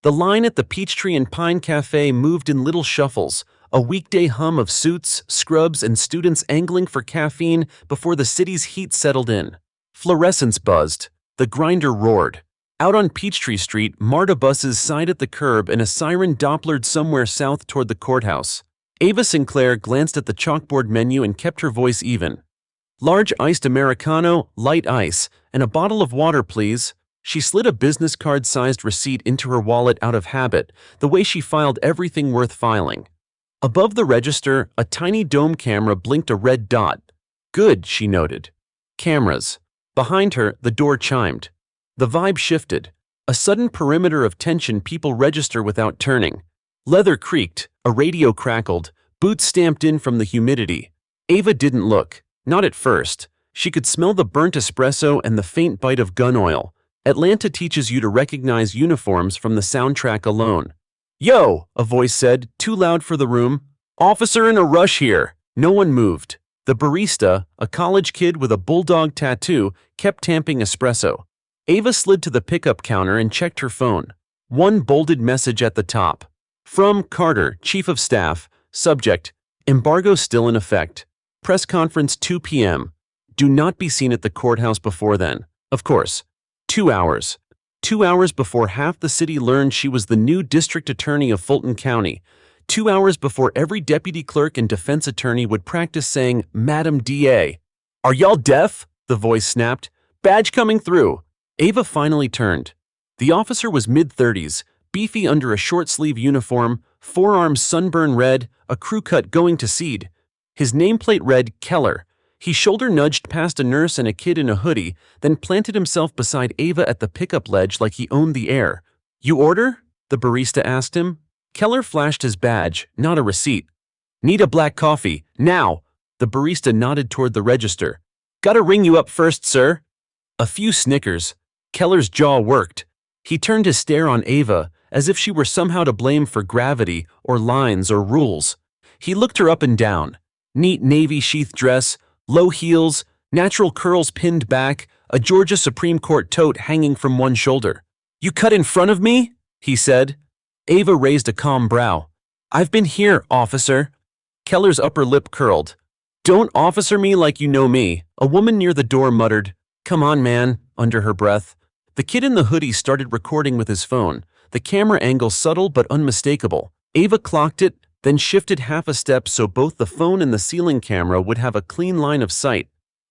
The line at the Peachtree and Pine Cafe moved in little shuffles, a weekday hum of suits, scrubs, and students angling for caffeine before the city's heat settled in. Fluorescents buzzed. The grinder roared. Out on Peachtree Street, MARTA buses sighed at the curb and a siren dopplered somewhere south toward the courthouse. Ava Sinclair glanced at the chalkboard menu and kept her voice even. "Large iced Americano, light ice, and a bottle of water, please." She slid a business card-sized receipt into her wallet out of habit, the way she filed everything worth filing. Above the register, a tiny dome camera blinked a red dot. "Good," she noted. Cameras. Behind her, the door chimed. The vibe shifted. A sudden perimeter of tension, people register without turning. Leather creaked, a radio crackled, boots stamped in from the humidity. Ava didn't look. Not at first. She could smell the burnt espresso and the faint bite of gun oil. Atlanta teaches you to recognize uniforms from the soundtrack alone. "Yo," a voice said, too loud for the room. "Officer in a rush here." No one moved. The barista, a college kid with a bulldog tattoo, kept tamping espresso. Ava slid to the pickup counter and checked her phone. One bolded message at the top. From Carter, Chief of Staff. Subject: Embargo still in effect. Press conference 2 p.m. Do not be seen at the courthouse before then. Of course. 2 hours. 2 hours before half the city learned she was the new district attorney of Fulton County. 2 hours before every deputy clerk and defense attorney would practice saying, "Madam DA." "Are y'all deaf?" the voice snapped. "Badge coming through." Ava finally turned. The officer was mid-30s, beefy under a short-sleeve uniform, forearms sunburn red, a crew cut going to seed. His nameplate read Keller. He shoulder-nudged past a nurse and a kid in a hoodie, then planted himself beside Ava at the pickup ledge like he owned the air. "You order?" the barista asked him. Keller flashed his badge, not a receipt. "Need a black coffee, now." The barista nodded toward the register. "Gotta ring you up first, sir." A few snickers. Keller's jaw worked. He turned to stare on Ava, as if she were somehow to blame for gravity, or lines, or rules. He looked her up and down. Neat navy sheath dress, low heels, natural curls pinned back, a Georgia Supreme Court tote hanging from one shoulder. "You cut in front of me?" he said. Ava raised a calm brow. "I've been here, officer." Keller's upper lip curled. "Don't officer me like you know me," a woman near the door muttered. "Come on, man," under her breath. The kid in the hoodie started recording with his phone, the camera angle subtle but unmistakable. Ava clocked it, then shifted half a step so both the phone and the ceiling camera would have a clean line of sight.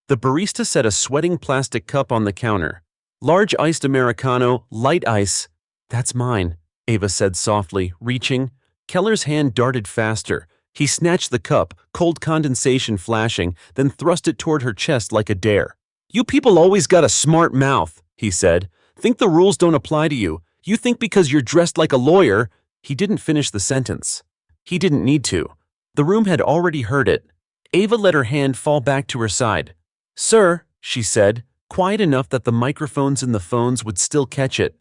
The barista set a sweating plastic cup on the counter. "Large iced Americano, light ice." "That's mine," Ava said softly, reaching. Keller's hand darted faster. He snatched the cup, cold condensation flashing, then thrust it toward her chest like a dare. "You people always got a smart mouth," he said. "Think the rules don't apply to you. You think because you're dressed like a lawyer—" He didn't finish the sentence. He didn't need to. The room had already heard it. Ava let her hand fall back to her side. "Sir," she said, quiet enough that the microphones in the phones would still catch it.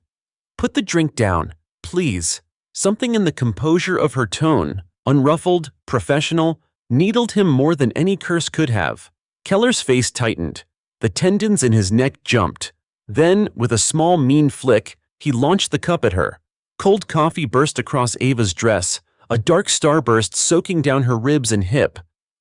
"Put the drink down, please." Something in the composure of her tone, unruffled, professional, needled him more than any curse could have. Keller's face tightened. The tendons in his neck jumped. Then, with a small mean flick, he launched the cup at her. Cold coffee burst across Ava's dress, a dark starburst soaking down her ribs and hip.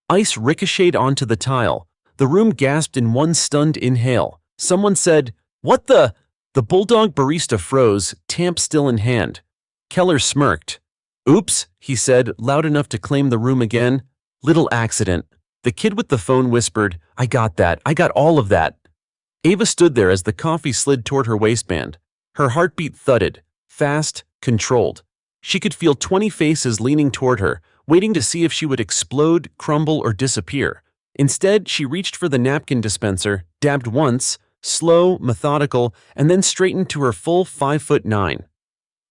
Ice ricocheted onto the tile. The room gasped in one stunned inhale. Someone said, "What the?" The bulldog barista froze, tamp still in hand. Keller smirked. "Oops," he said, loud enough to claim the room again. "Little accident." The kid with the phone whispered, "I got that. I got all of that." Ava stood there as the coffee slid toward her waistband. Her heartbeat thudded, fast, controlled. She could feel 20 faces leaning toward her, waiting to see if she would explode, crumble, or disappear. Instead, she reached for the napkin dispenser, dabbed once, slow, methodical, and then straightened to her full 5'9".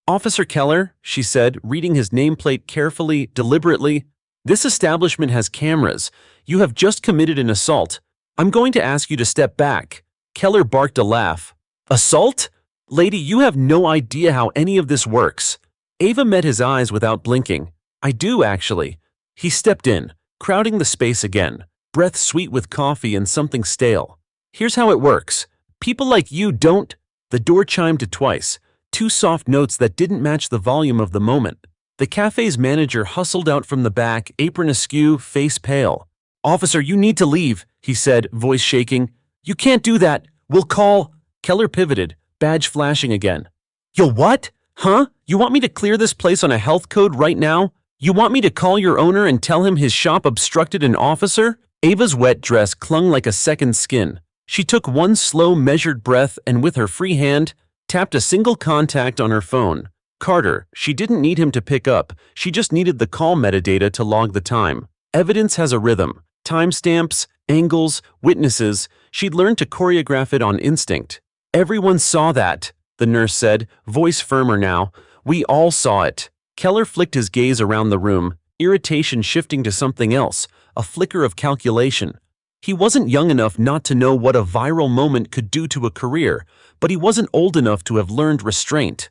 "Officer Keller," she said, reading his nameplate carefully, deliberately. "This establishment has cameras. You have just committed an assault. I'm going to ask you to step back." Keller barked a laugh. "Assault? Lady, you have no idea how any of this works." Ava met his eyes without blinking. "I do, actually." He stepped in, crowding the space again, breath sweet with coffee and something stale. "Here's how it works. People like you don't—" The door chimed twice. two soft notes that didn't match the volume of the moment. The cafe's manager hustled out from the back, apron askew, face pale. "Officer, you need to leave," he said, voice shaking. "You can't do that. We'll call—" Keller pivoted, badge flashing again. "Yo, what? Huh? You want me to clear this place on a health code right now? You want me to call your owner and tell him his shop obstructed an officer?" Ava's wet dress clung like a second skin. She took one slow, measured breath and with her free hand, tapped a single contact on her phone. Carter. She didn't need him to pick up, she just needed the call metadata to log the time. Evidence has a rhythm. Timestamps, angles, witnesses. She'd learned to choreograph it on instinct. "Everyone saw that," the nurse said, voice firmer now. "We all saw it." Keller flicked his gaze around the room, irritation shifting to something else, a flicker of calculation. He wasn't young enough not to know what a viral moment could do to a career, but he wasn't old enough to have learned restraint.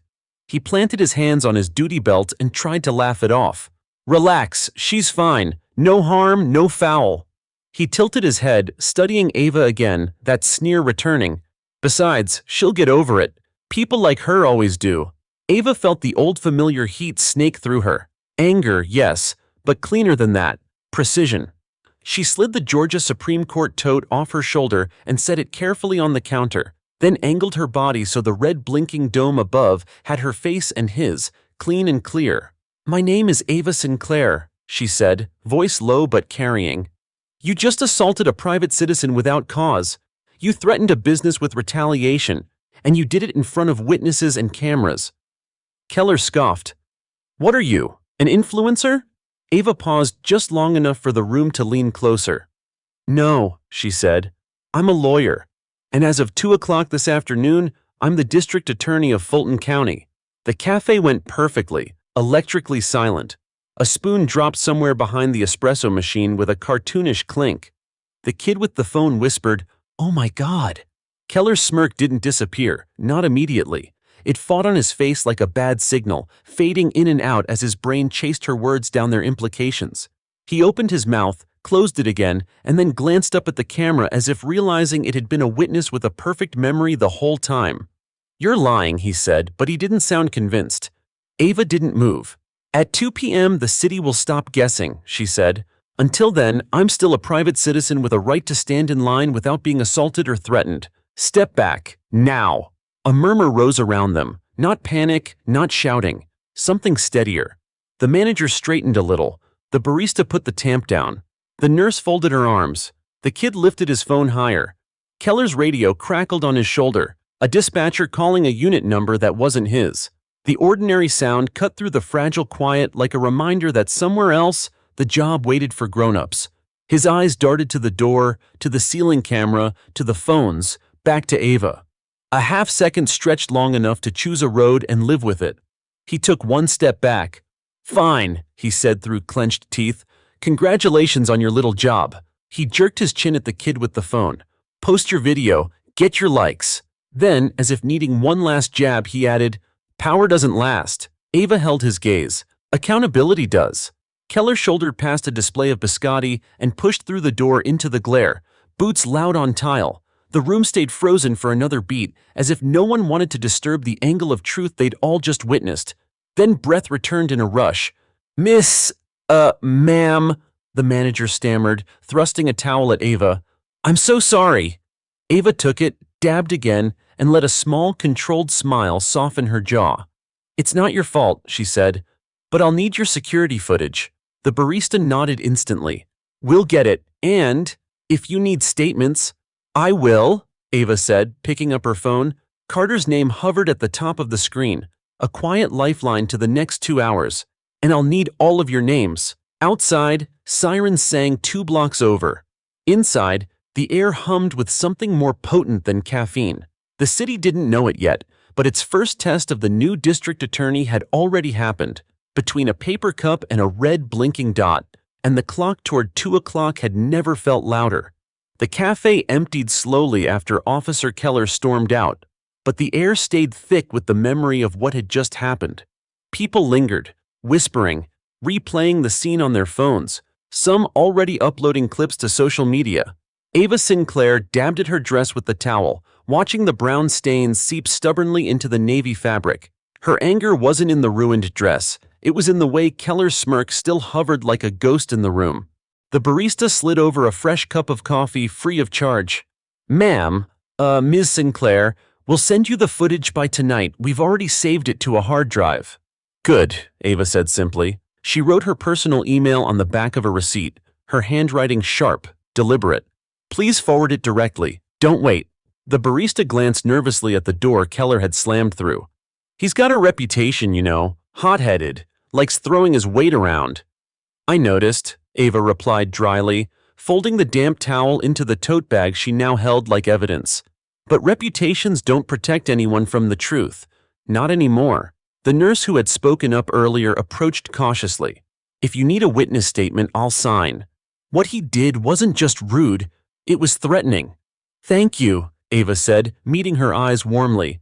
He planted his hands on his duty belt and tried to laugh it off. "Relax, she's fine. No harm, no foul." He tilted his head, studying Ava again, that sneer returning. "Besides, she'll get over it. People like her always do." Ava felt the old familiar heat snake through her. Anger, yes, but cleaner than that. Precision. She slid the Georgia Supreme Court tote off her shoulder and set it carefully on the counter, then angled her body so the red blinking dome above had her face and his, clean and clear. "My name is Ava Sinclair," she said, voice low but carrying. "You just assaulted a private citizen without cause. You threatened a business with retaliation, and you did it in front of witnesses and cameras." Keller scoffed. "What are you, an influencer?" Ava paused just long enough for the room to lean closer. "No," she said. "I'm a lawyer, and as of 2 o'clock this afternoon, I'm the District Attorney of Fulton County." The cafe went perfectly, electrically silent. A spoon dropped somewhere behind the espresso machine with a cartoonish clink. The kid with the phone whispered, "Oh my God." Keller's smirk didn't disappear, not immediately. It fought on his face like a bad signal, fading in and out as his brain chased her words down their implications. He opened his mouth, closed it again, and then glanced up at the camera as if realizing it had been a witness with a perfect memory the whole time. "You're lying," he said, but he didn't sound convinced. Ava didn't move. "At 2 p.m. the city will stop guessing," she said. "Until then, I'm still a private citizen with a right to stand in line without being assaulted or threatened. Step back, now." A murmur rose around them, not panic, not shouting, something steadier. The manager straightened a little. The barista put the tamp down. The nurse folded her arms. The kid lifted his phone higher. Keller's radio crackled on his shoulder, a dispatcher calling a unit number that wasn't his. The ordinary sound cut through the fragile quiet like a reminder that somewhere else, the job waited for grown-ups. His eyes darted to the door, to the ceiling camera, to the phones, back to Ava. A half-second stretched long enough to choose a road and live with it. He took one step back. "Fine," he said through clenched teeth. "Congratulations on your little job." He jerked his chin at the kid with the phone. "Post your video, get your likes." Then, as if needing one last jab, he added, "Power doesn't last." Ava held his gaze. "Accountability does." Keller shouldered past a display of biscotti and pushed through the door into the glare, boots loud on tile. The room stayed frozen for another beat, as if no one wanted to disturb the angle of truth they'd all just witnessed. Then breath returned in a rush. Ma'am," the manager stammered, thrusting a towel at Ava. "I'm so sorry." Ava took it, dabbed again, and let a small, controlled smile soften her jaw. "It's not your fault," she said, "but I'll need your security footage." The barista nodded instantly. "We'll get it, and if you need statements—" "I will," Ava said, picking up her phone. Carter's name hovered at the top of the screen, a quiet lifeline to the next 2 hours. "And I'll need all of your names." Outside, sirens sang 2 blocks over. Inside, the air hummed with something more potent than caffeine. The city didn't know it yet, but its first test of the new district attorney had already happened, between a paper cup and a red blinking dot, and the clock toward 2 o'clock had never felt louder. The cafe emptied slowly after Officer Keller stormed out, but the air stayed thick with the memory of what had just happened. People lingered, whispering, replaying the scene on their phones, some already uploading clips to social media. Ava Sinclair dabbed at her dress with the towel, watching the brown stains seep stubbornly into the navy fabric. Her anger wasn't in the ruined dress. It was in the way Keller's smirk still hovered like a ghost in the room. The barista slid over a fresh cup of coffee free of charge. "Ma'am, Ms. Sinclair, we'll send you the footage by tonight. We've already saved it to a hard drive." "Good," Ava said simply. She wrote her personal email on the back of a receipt, her handwriting sharp, deliberate. "Please forward it directly. Don't wait." The barista glanced nervously at the door Keller had slammed through. "He's got a reputation, you know, hot-headed, likes throwing his weight around." "I noticed," Ava replied dryly, folding the damp towel into the tote bag she now held like evidence. "But reputations don't protect anyone from the truth. Not anymore." The nurse who had spoken up earlier approached cautiously. "If you need a witness statement, I'll sign." What he did wasn't just rude, it was threatening. "Thank you," Ava said, meeting her eyes warmly.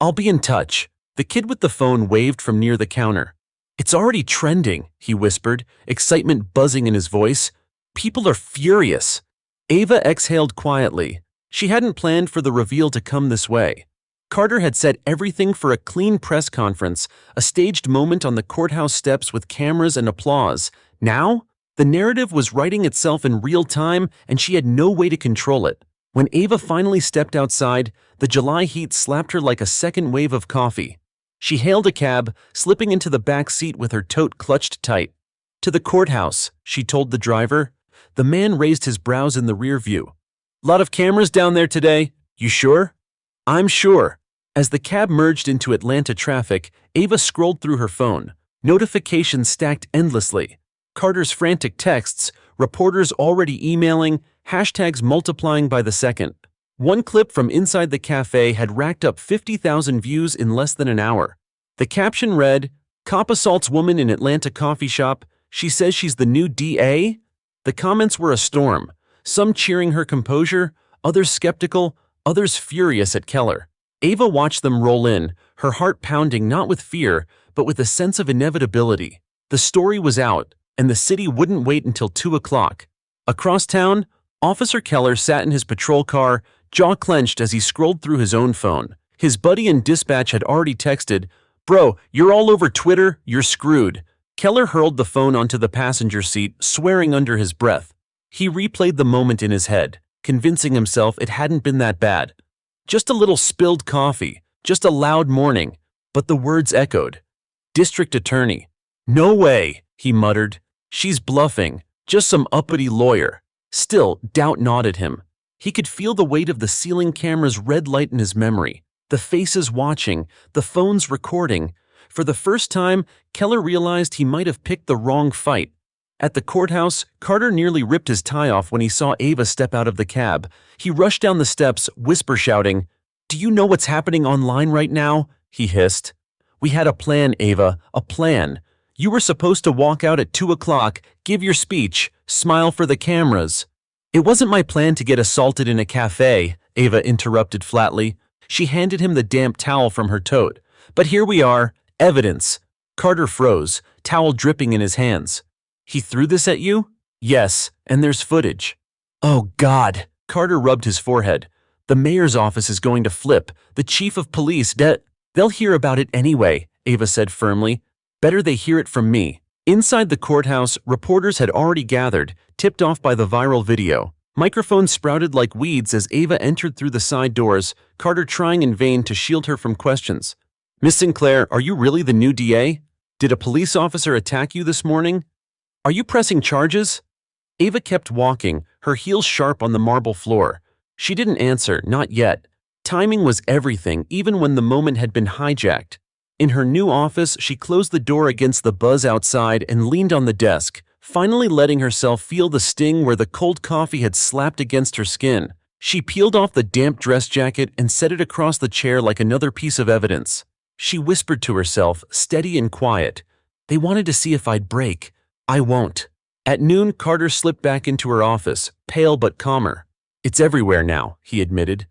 "I'll be in touch." The kid with the phone waved from near the counter. "It's already trending," he whispered, excitement buzzing in his voice. "People are furious." Ava exhaled quietly. She hadn't planned for the reveal to come this way. Carter had said everything for a clean press conference, a staged moment on the courthouse steps with cameras and applause. Now, the narrative was writing itself in real time, and she had no way to control it. When Ava finally stepped outside, the July heat slapped her like a second wave of coffee. She hailed a cab, slipping into the back seat with her tote clutched tight. "To the courthouse," she told the driver. The man raised his brows in the rear view. "Lot of cameras down there today. You sure?" "I'm sure." As the cab merged into Atlanta traffic, Ava scrolled through her phone. Notifications stacked endlessly. Carter's frantic texts, reporters already emailing, hashtags multiplying by the second. One clip from inside the cafe had racked up 50,000 views in less than an hour. The caption read, "Cop assaults woman in Atlanta coffee shop. She says she's the new DA?" The comments were a storm, some cheering her composure, others skeptical, others furious at Keller. Ava watched them roll in, her heart pounding not with fear, but with a sense of inevitability. The story was out, and the city wouldn't wait until 2 o'clock. Across town, Officer Keller sat in his patrol car, jaw clenched as he scrolled through his own phone. His buddy in dispatch had already texted, "Bro, you're all over Twitter, you're screwed." Keller hurled the phone onto the passenger seat, swearing under his breath. He replayed the moment in his head, convincing himself it hadn't been that bad. Just a little spilled coffee, just a loud morning, but the words echoed. "District Attorney." "No way," he muttered. "She's bluffing, just some uppity lawyer." Still, doubt gnawed at him. He could feel the weight of the ceiling camera's red light in his memory, the faces watching, the phones recording. For the first time, Keller realized he might have picked the wrong fight. At the courthouse, Carter nearly ripped his tie off when he saw Ava step out of the cab. He rushed down the steps, whisper shouting, "Do you know what's happening online right now?" he hissed. "We had a plan, Ava, a plan. You were supposed to walk out at 2 o'clock, give your speech, smile for the cameras." "It wasn't my plan to get assaulted in a cafe," Ava interrupted flatly. She handed him the damp towel from her tote. "But here we are, evidence." Carter froze, towel dripping in his hands. "He threw this at you?" "Yes, and there's footage." "Oh, God." Carter rubbed his forehead. "The mayor's office is going to flip. The chief of police, they'll hear about it anyway," Ava said firmly. "Better they hear it from me." Inside the courthouse, reporters had already gathered, tipped off by the viral video. Microphones sprouted like weeds as Ava entered through the side doors, Carter trying in vain to shield her from questions. "Miss Sinclair, are you really the new DA? Did a police officer attack you this morning? Are you pressing charges?" Ava kept walking, her heels sharp on the marble floor. She didn't answer, not yet. Timing was everything, even when the moment had been hijacked. In her new office, she closed the door against the buzz outside and leaned on the desk, finally letting herself feel the sting where the cold coffee had slapped against her skin. She peeled off the damp dress jacket and set it across the chair like another piece of evidence. She whispered to herself, steady and quiet, "They wanted to see if I'd break. I won't." At noon, Carter slipped back into her office, pale but calmer. "It's everywhere now," he admitted.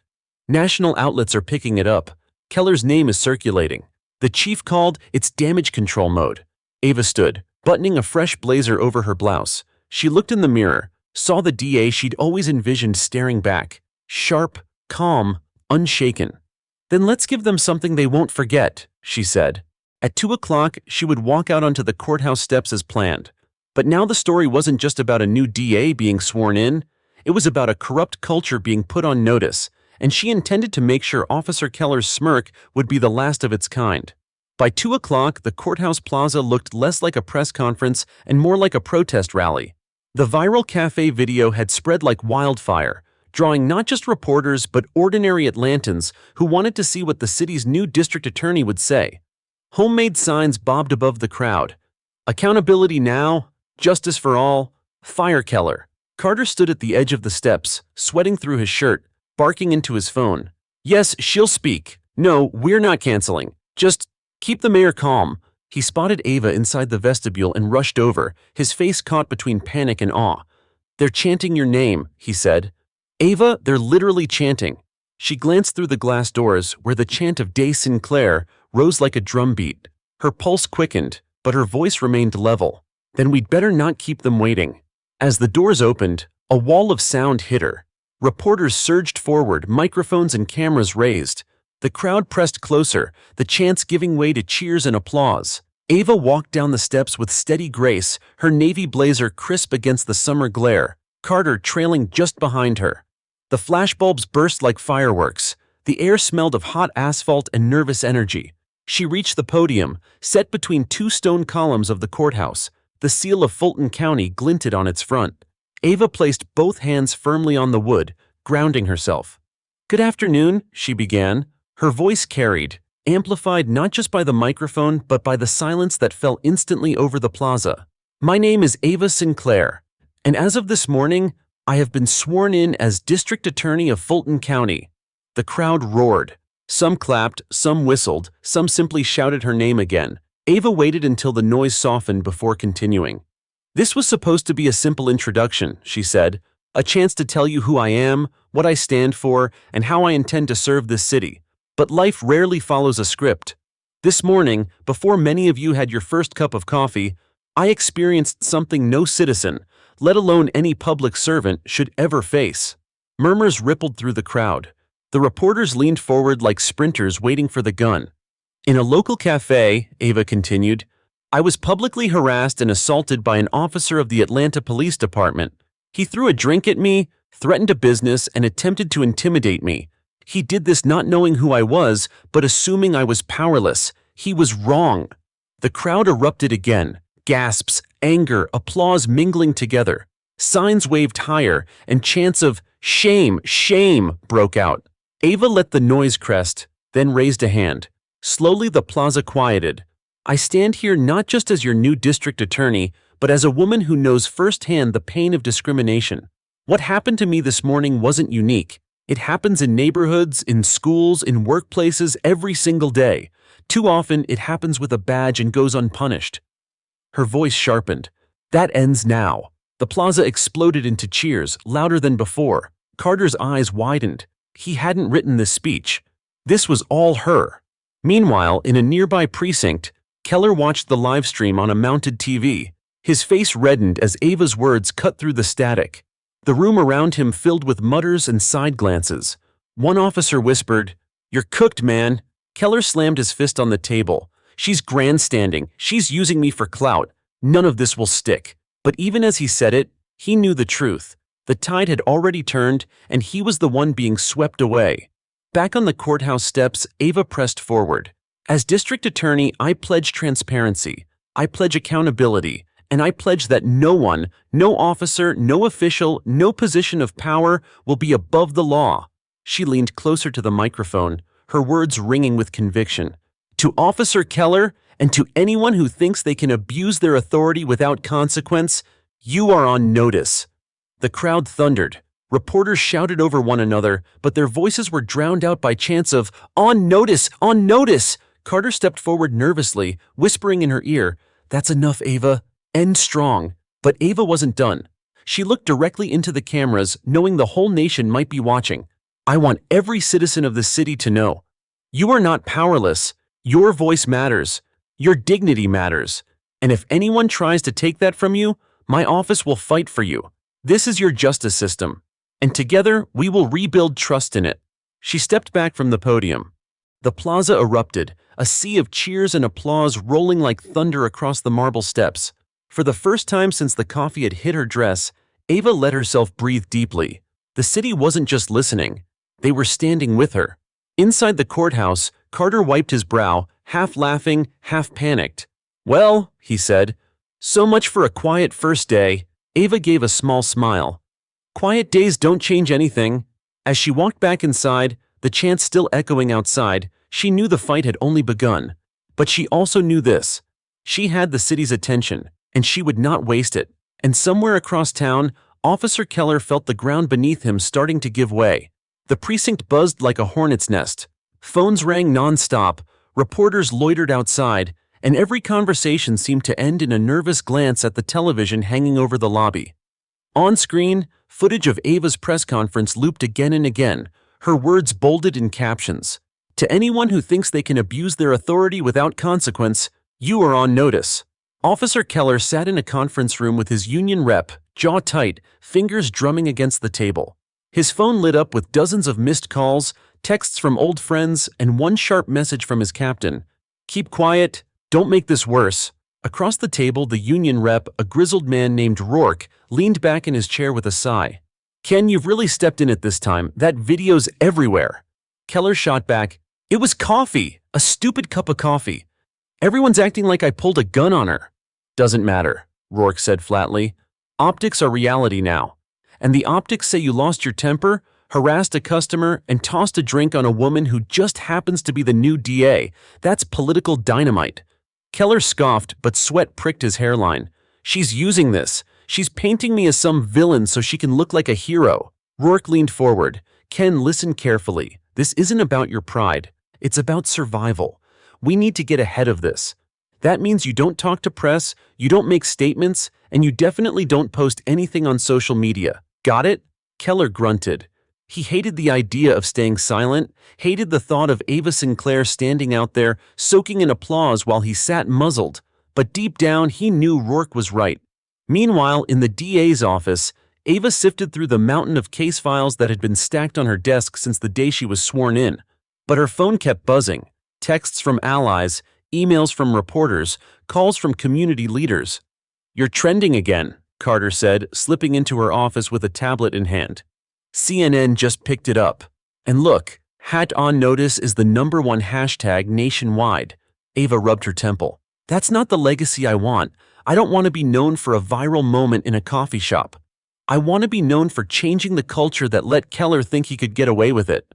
"National outlets are picking it up. Keller's name is circulating. The chief called, it's damage control mode." Ava stood, buttoning a fresh blazer over her blouse. She looked in the mirror, saw the DA she'd always envisioned staring back. Sharp, calm, unshaken. Then let's give them something they won't forget, she said. At 2 o'clock, she would walk out onto the courthouse steps as planned. But now the story wasn't just about a new DA being sworn in. It was about a corrupt culture being put on notice, and she intended to make sure Officer Keller's smirk would be the last of its kind. By 2 o'clock, the courthouse plaza looked less like a press conference and more like a protest rally. The viral cafe video had spread like wildfire, drawing not just reporters but ordinary Atlantans who wanted to see what the city's new district attorney would say. Homemade signs bobbed above the crowd. Accountability now, justice for all, fire Keller. Carter stood at the edge of the steps, sweating through his shirt, barking into his phone. Yes, she'll speak. No, we're not canceling. Just keep the mayor calm. He spotted Ava inside the vestibule and rushed over, his face caught between panic and awe. They're chanting your name, he said. Ava, they're literally chanting. She glanced through the glass doors where the chant of Ava Sinclair rose like a drumbeat. Her pulse quickened, but her voice remained level. Then we'd better not keep them waiting. As the doors opened, a wall of sound hit her. Reporters surged forward, microphones and cameras raised. The crowd pressed closer, the chants giving way to cheers and applause. Ava walked down the steps with steady grace, her navy blazer crisp against the summer glare, Carter trailing just behind her. The flashbulbs burst like fireworks. The air smelled of hot asphalt and nervous energy. She reached the podium, set between two stone columns of the courthouse. The seal of Fulton County glinted on its front. Ava placed both hands firmly on the wood, grounding herself. Good afternoon, she began. Her voice carried, amplified not just by the microphone but by the silence that fell instantly over the plaza. My name is Ava Sinclair, and as of this morning, I have been sworn in as District Attorney of Fulton County. The crowd roared. Some clapped, some whistled, some simply shouted her name again. Ava waited until the noise softened before continuing. This was supposed to be a simple introduction, she said, a chance to tell you who I am, what I stand for, and how I intend to serve this city. But life rarely follows a script. This morning, before many of you had your first cup of coffee, I experienced something no citizen, let alone any public servant, should ever face. Murmurs rippled through the crowd. The reporters leaned forward like sprinters waiting for the gun. In a local cafe, Ava continued, I was publicly harassed and assaulted by an officer of the Atlanta Police Department. He threw a drink at me, threatened a business, and attempted to intimidate me. He did this not knowing who I was, but assuming I was powerless. He was wrong. The crowd erupted again. Gasps, anger, applause mingling together. Signs waved higher, and chants of shame, shame broke out. Ava let the noise crest, then raised a hand. Slowly the plaza quieted. I stand here not just as your new district attorney, but as a woman who knows firsthand the pain of discrimination. What happened to me this morning wasn't unique. It happens in neighborhoods, in schools, in workplaces every single day. Too often, it happens with a badge and goes unpunished. Her voice sharpened. That ends now. The plaza exploded into cheers, louder than before. Carter's eyes widened. He hadn't written this speech. This was all her. Meanwhile, in a nearby precinct, Keller watched the live stream on a mounted TV. His face reddened as Ava's words cut through the static. The room around him filled with mutters and side glances. One officer whispered, You're cooked, man. Keller slammed his fist on the table. She's grandstanding. She's using me for clout. None of this will stick. But even as he said it, he knew the truth. The tide had already turned, and he was the one being swept away. Back on the courthouse steps, Ava pressed forward. As district attorney, I pledge transparency. I pledge accountability. And I pledge that no one, no officer, no official, no position of power will be above the law. She leaned closer to the microphone, her words ringing with conviction. To Officer Keller, and to anyone who thinks they can abuse their authority without consequence, you are on notice. The crowd thundered. Reporters shouted over one another, but their voices were drowned out by chants of, On notice! On notice! Carter stepped forward nervously, whispering in her ear, That's enough, Ava. End strong. But Ava wasn't done. She looked directly into the cameras, knowing the whole nation might be watching. I want every citizen of the city to know. You are not powerless. Your voice matters. Your dignity matters. And if anyone tries to take that from you, my office will fight for you. This is your justice system. And together, we will rebuild trust in it. She stepped back from the podium. The plaza erupted, a sea of cheers and applause rolling like thunder across the marble steps. For the first time since the coffee had hit her dress, Ava let herself breathe deeply. The city wasn't just listening. They were standing with her. Inside the courthouse, Carter wiped his brow, half laughing, half panicked. "Well," he said, "so much for a quiet first day." Ava gave a small smile. "Quiet days don't change anything." As she walked back inside, the chants still echoing outside, she knew the fight had only begun. But she also knew this. She had the city's attention, and she would not waste it. And somewhere across town, Officer Keller felt the ground beneath him starting to give way. The precinct buzzed like a hornet's nest. Phones rang non-stop, reporters loitered outside, and every conversation seemed to end in a nervous glance at the television hanging over the lobby. On screen, footage of Ava's press conference looped again and again, her words bolded in captions. "To anyone who thinks they can abuse their authority without consequence, you are on notice." Officer Keller sat in a conference room with his union rep, jaw tight, fingers drumming against the table. His phone lit up with dozens of missed calls, texts from old friends, and one sharp message from his captain. "Keep quiet. Don't make this worse." Across the table, the union rep, a grizzled man named Rourke, leaned back in his chair with a sigh. "Ken, you've really stepped in it this time. That video's everywhere." Keller shot back, "It was coffee, a stupid cup of coffee. Everyone's acting like I pulled a gun on her." "Doesn't matter," Rourke said flatly. "Optics are reality now. And the optics say you lost your temper, harassed a customer, and tossed a drink on a woman who just happens to be the new DA. That's political dynamite." Keller scoffed, but sweat pricked his hairline. "She's using this. She's painting me as some villain so she can look like a hero." Rourke leaned forward. "Ken, listen carefully. This isn't about your pride. It's about survival. We need to get ahead of this. That means you don't talk to press, you don't make statements, and you definitely don't post anything on social media. Got it?" Keller grunted. He hated the idea of staying silent, hated the thought of Ava Sinclair standing out there, soaking in applause while he sat muzzled. But deep down, he knew Rourke was right. Meanwhile, in the DA's office, Ava sifted through the mountain of case files that had been stacked on her desk since the day she was sworn in. But her phone kept buzzing. Texts from allies, emails from reporters, calls from community leaders. "You're trending again," Carter said, slipping into her office with a tablet in hand. "CNN just picked it up. And look, Hat on Notice is the #1 hashtag nationwide." Ava rubbed her temple. "That's not the legacy I want. I don't want to be known for a viral moment in a coffee shop. I want to be known for changing the culture that let Keller think he could get away with it."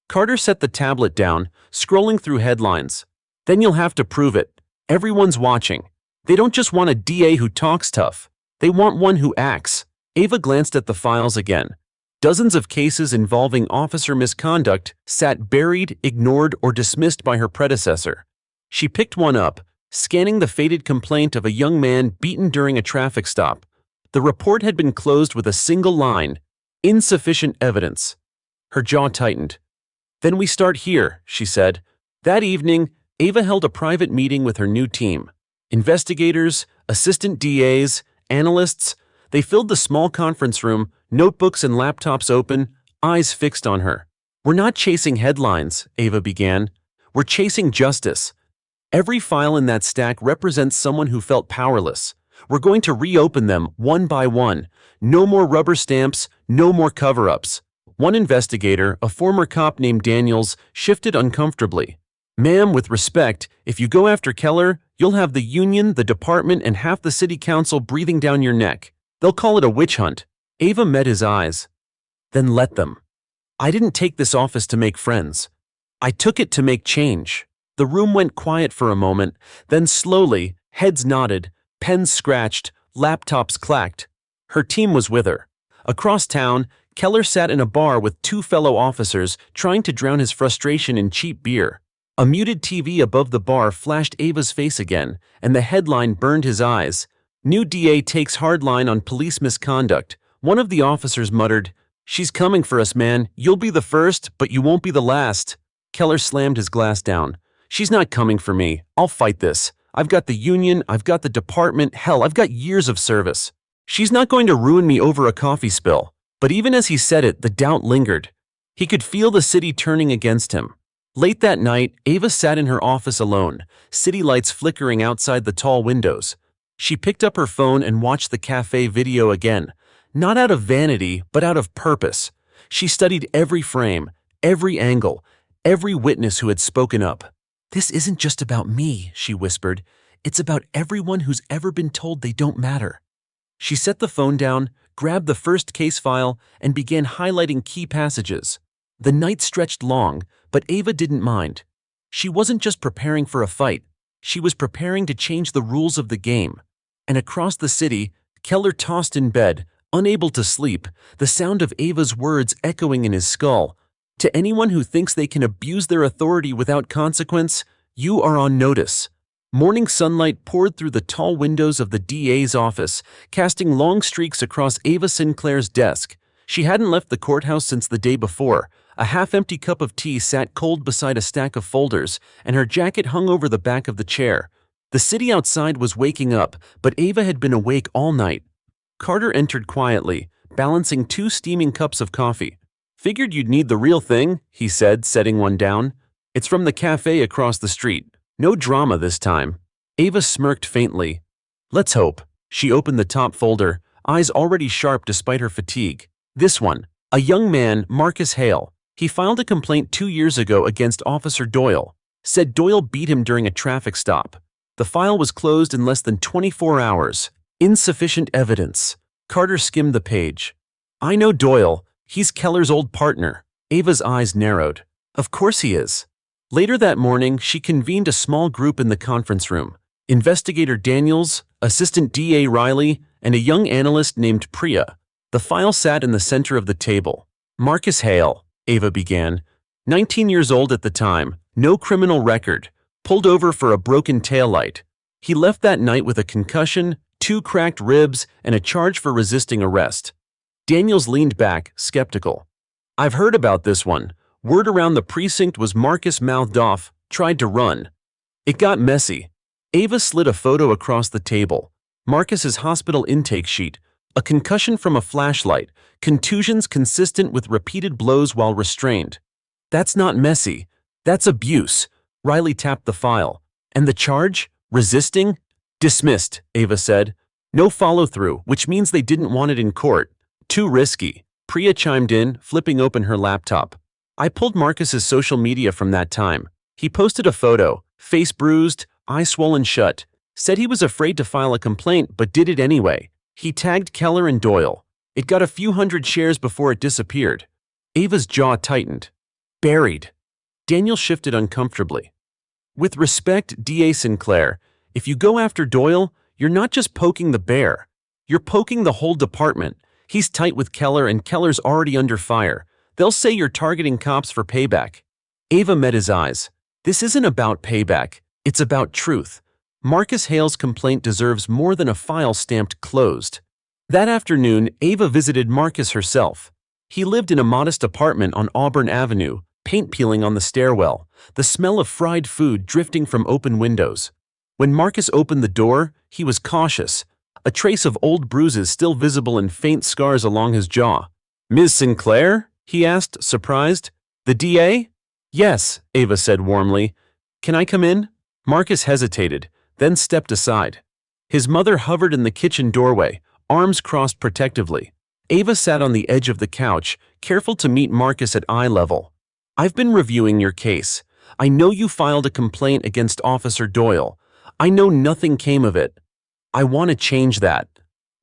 Carter set the tablet down, scrolling through headlines. "Then you'll have to prove it. Everyone's watching. They don't just want a DA who talks tough. They want one who acts." Ava glanced at the files again. Dozens of cases involving officer misconduct sat buried, ignored, or dismissed by her predecessor. She picked one up, scanning the faded complaint of a young man beaten during a traffic stop. The report had been closed with a single line, "Insufficient evidence." Her jaw tightened. "Then we start here," she said. That evening, Ava held a private meeting with her new team. Investigators, assistant DAs, analysts, they filled the small conference room, notebooks and laptops open, eyes fixed on her. "We're not chasing headlines," Ava began. "We're chasing justice. Every file in that stack represents someone who felt powerless. We're going to reopen them one by one. No more rubber stamps, no more cover-ups." One investigator, a former cop named Daniels, shifted uncomfortably. "Ma'am, with respect, if you go after Keller, you'll have the union, the department, and half the city council breathing down your neck. They'll call it a witch hunt." Ava met his eyes. "Then let them. I didn't take this office to make friends. I took it to make change." The room went quiet for a moment, then slowly, heads nodded, pens scratched, laptops clacked. Her team was with her. Across town, Keller sat in a bar with two fellow officers trying to drown his frustration in cheap beer. A muted TV above the bar flashed Ava's face again, and the headline burned his eyes. "New DA takes hardline on police misconduct." One of the officers muttered, "She's coming for us, man. You'll be the first, but you won't be the last." Keller slammed his glass down. "She's not coming for me. I'll fight this. I've got the union, I've got the department, hell, I've got years of service. She's not going to ruin me over a coffee spill." But even as he said it, the doubt lingered. He could feel the city turning against him. Late that night, Ava sat in her office alone, city lights flickering outside the tall windows. She picked up her phone and watched the cafe video again, not out of vanity, but out of purpose. She studied every frame, every angle, every witness who had spoken up. "This isn't just about me," she whispered. "It's about everyone who's ever been told they don't matter." She set the phone down, grabbed the first case file, and began highlighting key passages. The night stretched long, but Ava didn't mind. She wasn't just preparing for a fight. She was preparing to change the rules of the game. And across the city, Keller tossed in bed, unable to sleep, the sound of Ava's words echoing in his skull. "To anyone who thinks they can abuse their authority without consequence, you are on notice." Morning sunlight poured through the tall windows of the DA's office, casting long streaks across Ava Sinclair's desk. She hadn't left the courthouse since the day before. A half-empty cup of tea sat cold beside a stack of folders, and her jacket hung over the back of the chair. The city outside was waking up, but Ava had been awake all night. Carter entered quietly, balancing 2 steaming cups of coffee. "Figured you'd need the real thing," he said, setting one down. "It's from the cafe across the street. No drama this time." Ava smirked faintly. "Let's hope." She opened the top folder, eyes already sharp despite her fatigue. This one. A young man, Marcus Hale. He filed a complaint 2 years ago against Officer Doyle. Said Doyle beat him during a traffic stop. The file was closed in less than 24 hours. Insufficient evidence. Carter skimmed the page. "I know Doyle. He's Keller's old partner." Ava's eyes narrowed. "Of course he is." Later that morning, she convened a small group in the conference room. Investigator Daniels, Assistant DA Riley, and a young analyst named Priya. The file sat in the center of the table. "Marcus Hale," Ava began. 19 years old at the time, no criminal record, pulled over for a broken taillight. He left that night with a concussion, 2 cracked ribs, and a charge for resisting arrest. Daniels leaned back, skeptical. "I've heard about this one. Word around the precinct was Marcus mouthed off, tried to run. It got messy." Ava slid a photo across the table. Marcus's hospital intake sheet, a concussion from a flashlight, contusions consistent with repeated blows while restrained. "That's not messy. That's abuse." Riley tapped the file. "And the charge? Resisting?" "Dismissed," Ava said. "No follow-through, which means they didn't want it in court. Too risky." Priya chimed in, flipping open her laptop. "I pulled Marcus's social media from that time. He posted a photo, face bruised, eye swollen shut. Said he was afraid to file a complaint but did it anyway. He tagged Keller and Doyle. It got a few hundred shares before it disappeared." Ava's jaw tightened. "Buried." Daniel shifted uncomfortably. "With respect, DA Sinclair, if you go after Doyle, you're not just poking the bear. You're poking the whole department. He's tight with Keller and Keller's already under fire. They'll say you're targeting cops for payback." Ava met his eyes. "This isn't about payback. It's about truth. Marcus Hale's complaint deserves more than a file stamped closed." That afternoon, Ava visited Marcus herself. He lived in a modest apartment on Auburn Avenue, paint peeling on the stairwell, the smell of fried food drifting from open windows. When Marcus opened the door, he was cautious, a trace of old bruises still visible in faint scars along his jaw. "Ms. Sinclair?" he asked, surprised. "The DA?" "Yes," Ava said warmly. "Can I come in?" Marcus hesitated, then stepped aside. His mother hovered in the kitchen doorway, arms crossed protectively. Ava sat on the edge of the couch, careful to meet Marcus at eye level. "I've been reviewing your case. I know you filed a complaint against Officer Doyle. I know nothing came of it. I want to change that."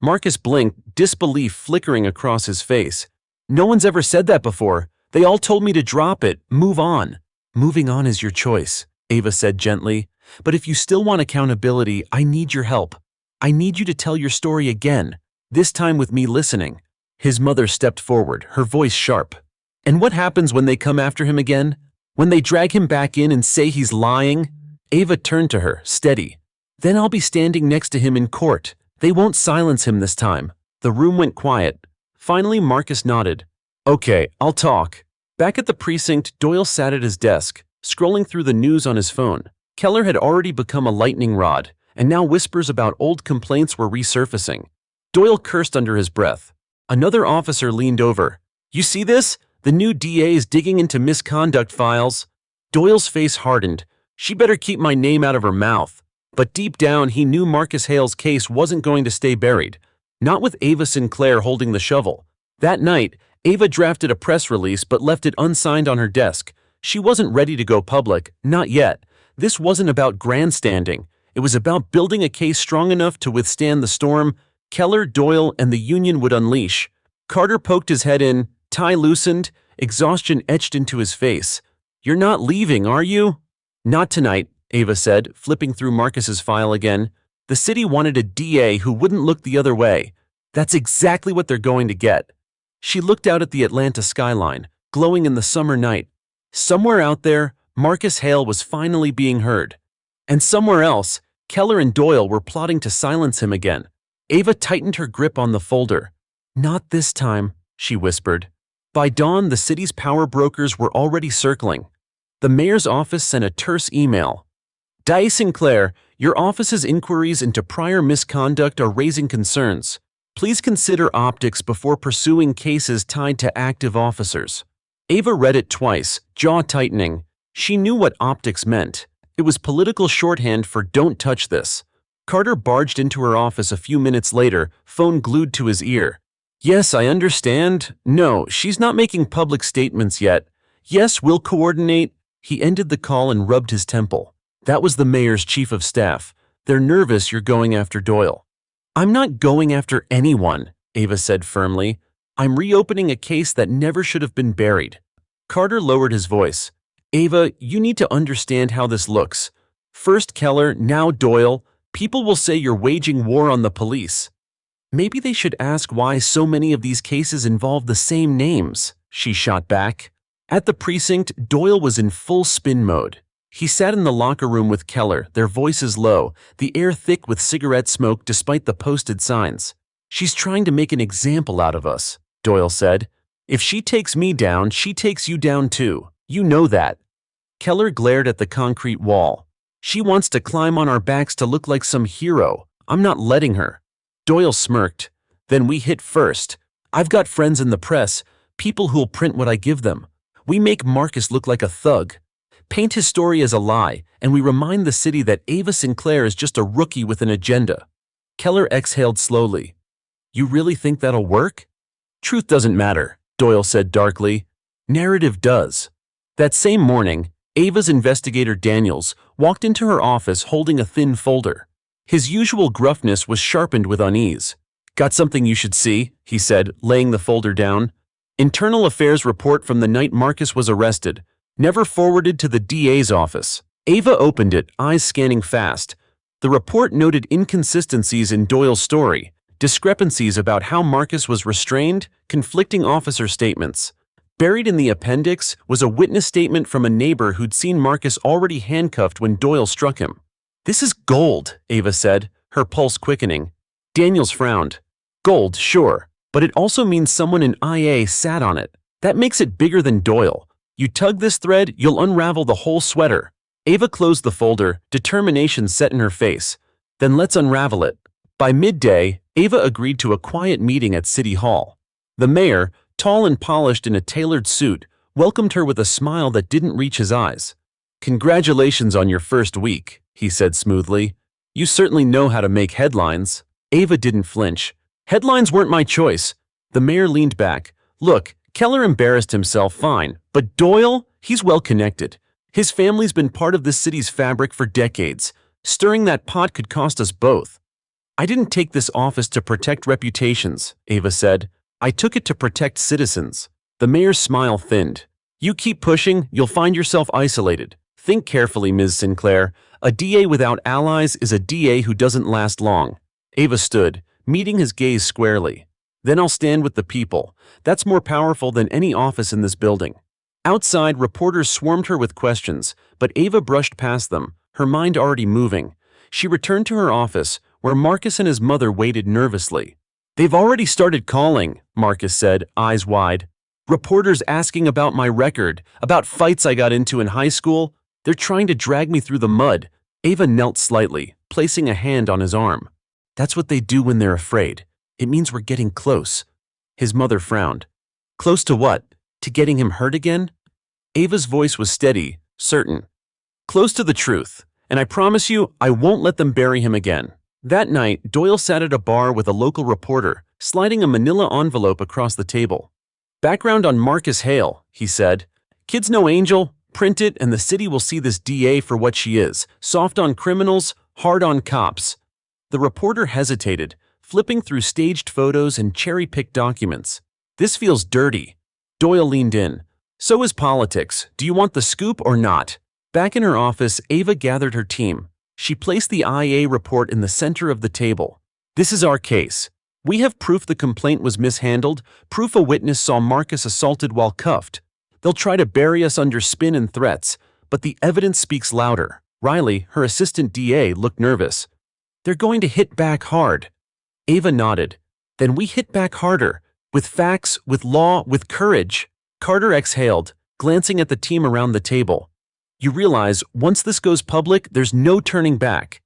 Marcus blinked, disbelief flickering across his face. "No one's ever said that before. They all told me to drop it, move on." "Moving on is your choice," Ava said gently. "But if you still want accountability, I need your help. I need you to tell your story again, this time with me listening." His mother stepped forward, her voice sharp. "And what happens when they come after him again? When they drag him back in and say he's lying?" Ava turned to her, steady. "Then I'll be standing next to him in court. They won't silence him this time." The room went quiet. Finally, Marcus nodded. "Okay, I'll talk." Back at the precinct, Doyle sat at his desk, scrolling through the news on his phone. Keller had already become a lightning rod, and now whispers about old complaints were resurfacing. Doyle cursed under his breath. Another officer leaned over. "You see this? The new DA's digging into misconduct files. Doyle's face hardened. She better keep my name out of her mouth. But deep down, he knew Marcus Hale's case wasn't going to stay buried. Not with Ava Sinclair holding the shovel. That night, Ava drafted a press release but left it unsigned on her desk. She wasn't ready to go public, not yet. This wasn't about grandstanding. It was about building a case strong enough to withstand the storm Keller, Doyle, and the union would unleash. Carter poked his head in, tie loosened, exhaustion etched into his face. "You're not leaving, are you?" "Not tonight," Ava said, flipping through Marcus's file again. The city wanted a DA who wouldn't look the other way. That's exactly what they're going to get. She looked out at the Atlanta skyline, glowing in the summer night. Somewhere out there, Marcus Hale was finally being heard. And somewhere else, Keller and Doyle were plotting to silence him again. Ava tightened her grip on the folder. "Not this time," she whispered. By dawn, the city's power brokers were already circling. The mayor's office sent a terse email. "Di Sinclair, your office's inquiries into prior misconduct are raising concerns. Please consider optics before pursuing cases tied to active officers." Ava read it twice, jaw tightening. She knew what optics meant. It was political shorthand for "don't touch this." Carter barged into her office a few minutes later, phone glued to his ear. "Yes, I understand. No, she's not making public statements yet. Yes, we'll coordinate." He ended the call and rubbed his temple. That was the mayor's chief of staff. "They're nervous you're going after Doyle." "I'm not going after anyone," Ava said firmly. "I'm reopening a case that never should have been buried." Carter lowered his voice. "Ava, you need to understand how this looks. First Keller, now Doyle. People will say you're waging war on the police." "Maybe they should ask why so many of these cases involve the same names," she shot back. At the precinct, Doyle was in full spin mode. He sat in the locker room with Keller, their voices low, the air thick with cigarette smoke despite the posted signs. "She's trying to make an example out of us," Doyle said. "If she takes me down, she takes you down too. You know that." Keller glared at the concrete wall. "She wants to climb on our backs to look like some hero. I'm not letting her." Doyle smirked. "Then we hit first. I've got friends in the press, people who'll print what I give them. We make Marcus look like a thug. Paint his story as a lie, and we remind the city that Ava Sinclair is just a rookie with an agenda." Keller exhaled slowly. "You really think that'll work?" "Truth doesn't matter," Doyle said darkly. "Narrative does." That same morning, Ava's investigator Daniels walked into her office holding a thin folder. His usual gruffness was sharpened with unease. "Got something you should see," he said, laying the folder down. "Internal Affairs report from the night Marcus was arrested. Never forwarded to the DA's office." Ava opened it, eyes scanning fast. The report noted inconsistencies in Doyle's story, discrepancies about how Marcus was restrained, conflicting officer statements. Buried in the appendix was a witness statement from a neighbor who'd seen Marcus already handcuffed when Doyle struck him. "This is gold," Ava said, her pulse quickening. Daniels frowned. "Gold, sure, but it also means someone in IA sat on it. That makes it bigger than Doyle. You tug this thread, you'll unravel the whole sweater." Ava closed the folder, determination set in her face. "Then let's unravel it." By midday, Ava agreed to a quiet meeting at City Hall. The mayor, tall and polished in a tailored suit, welcomed her with a smile that didn't reach his eyes. "Congratulations on your first week," he said smoothly. "You certainly know how to make headlines." Ava didn't flinch. "Headlines weren't my choice." The mayor leaned back. "Look, Keller embarrassed himself fine, but Doyle, he's well connected. His family's been part of this city's fabric for decades. Stirring that pot could cost us both." "I didn't take this office to protect reputations," Ava said. "I took it to protect citizens." The mayor's smile thinned. "You keep pushing, you'll find yourself isolated. Think carefully, Ms. Sinclair. A DA without allies is a DA who doesn't last long." Ava stood, meeting his gaze squarely. "Then I'll stand with the people. That's more powerful than any office in this building." Outside, reporters swarmed her with questions, but Ava brushed past them, her mind already moving. She returned to her office, where Marcus and his mother waited nervously. "They've already started calling," Marcus said, eyes wide. "Reporters asking about my record, about fights I got into in high school. They're trying to drag me through the mud." Ava knelt slightly, placing a hand on his arm. "That's what they do when they're afraid. It means we're getting close." His mother frowned. "Close to what?" To getting him hurt again? Ava's voice was steady, certain. Close to the truth, and I promise you, I won't let them bury him again. That night, Doyle sat at a bar with a local reporter, sliding a manila envelope across the table. Background on Marcus Hale, he said. Kids know Angel, print it, and the city will see this DA for what she is, soft on criminals, hard on cops. The reporter hesitated, flipping through staged photos and cherry-picked documents. This feels dirty. Doyle leaned in. So is politics. Do you want the scoop or not? Back in her office, Ava gathered her team. She placed the IA report in the center of the table. This is our case. We have proof the complaint was mishandled, proof a witness saw Marcus assaulted while cuffed. They'll try to bury us under spin and threats, but the evidence speaks louder. Riley, her assistant DA, looked nervous. They're going to hit back hard. Ava nodded. Then we hit back harder. With facts, with law, with courage. Carter exhaled, glancing at the team around the table. You realize, once this goes public, there's no turning back.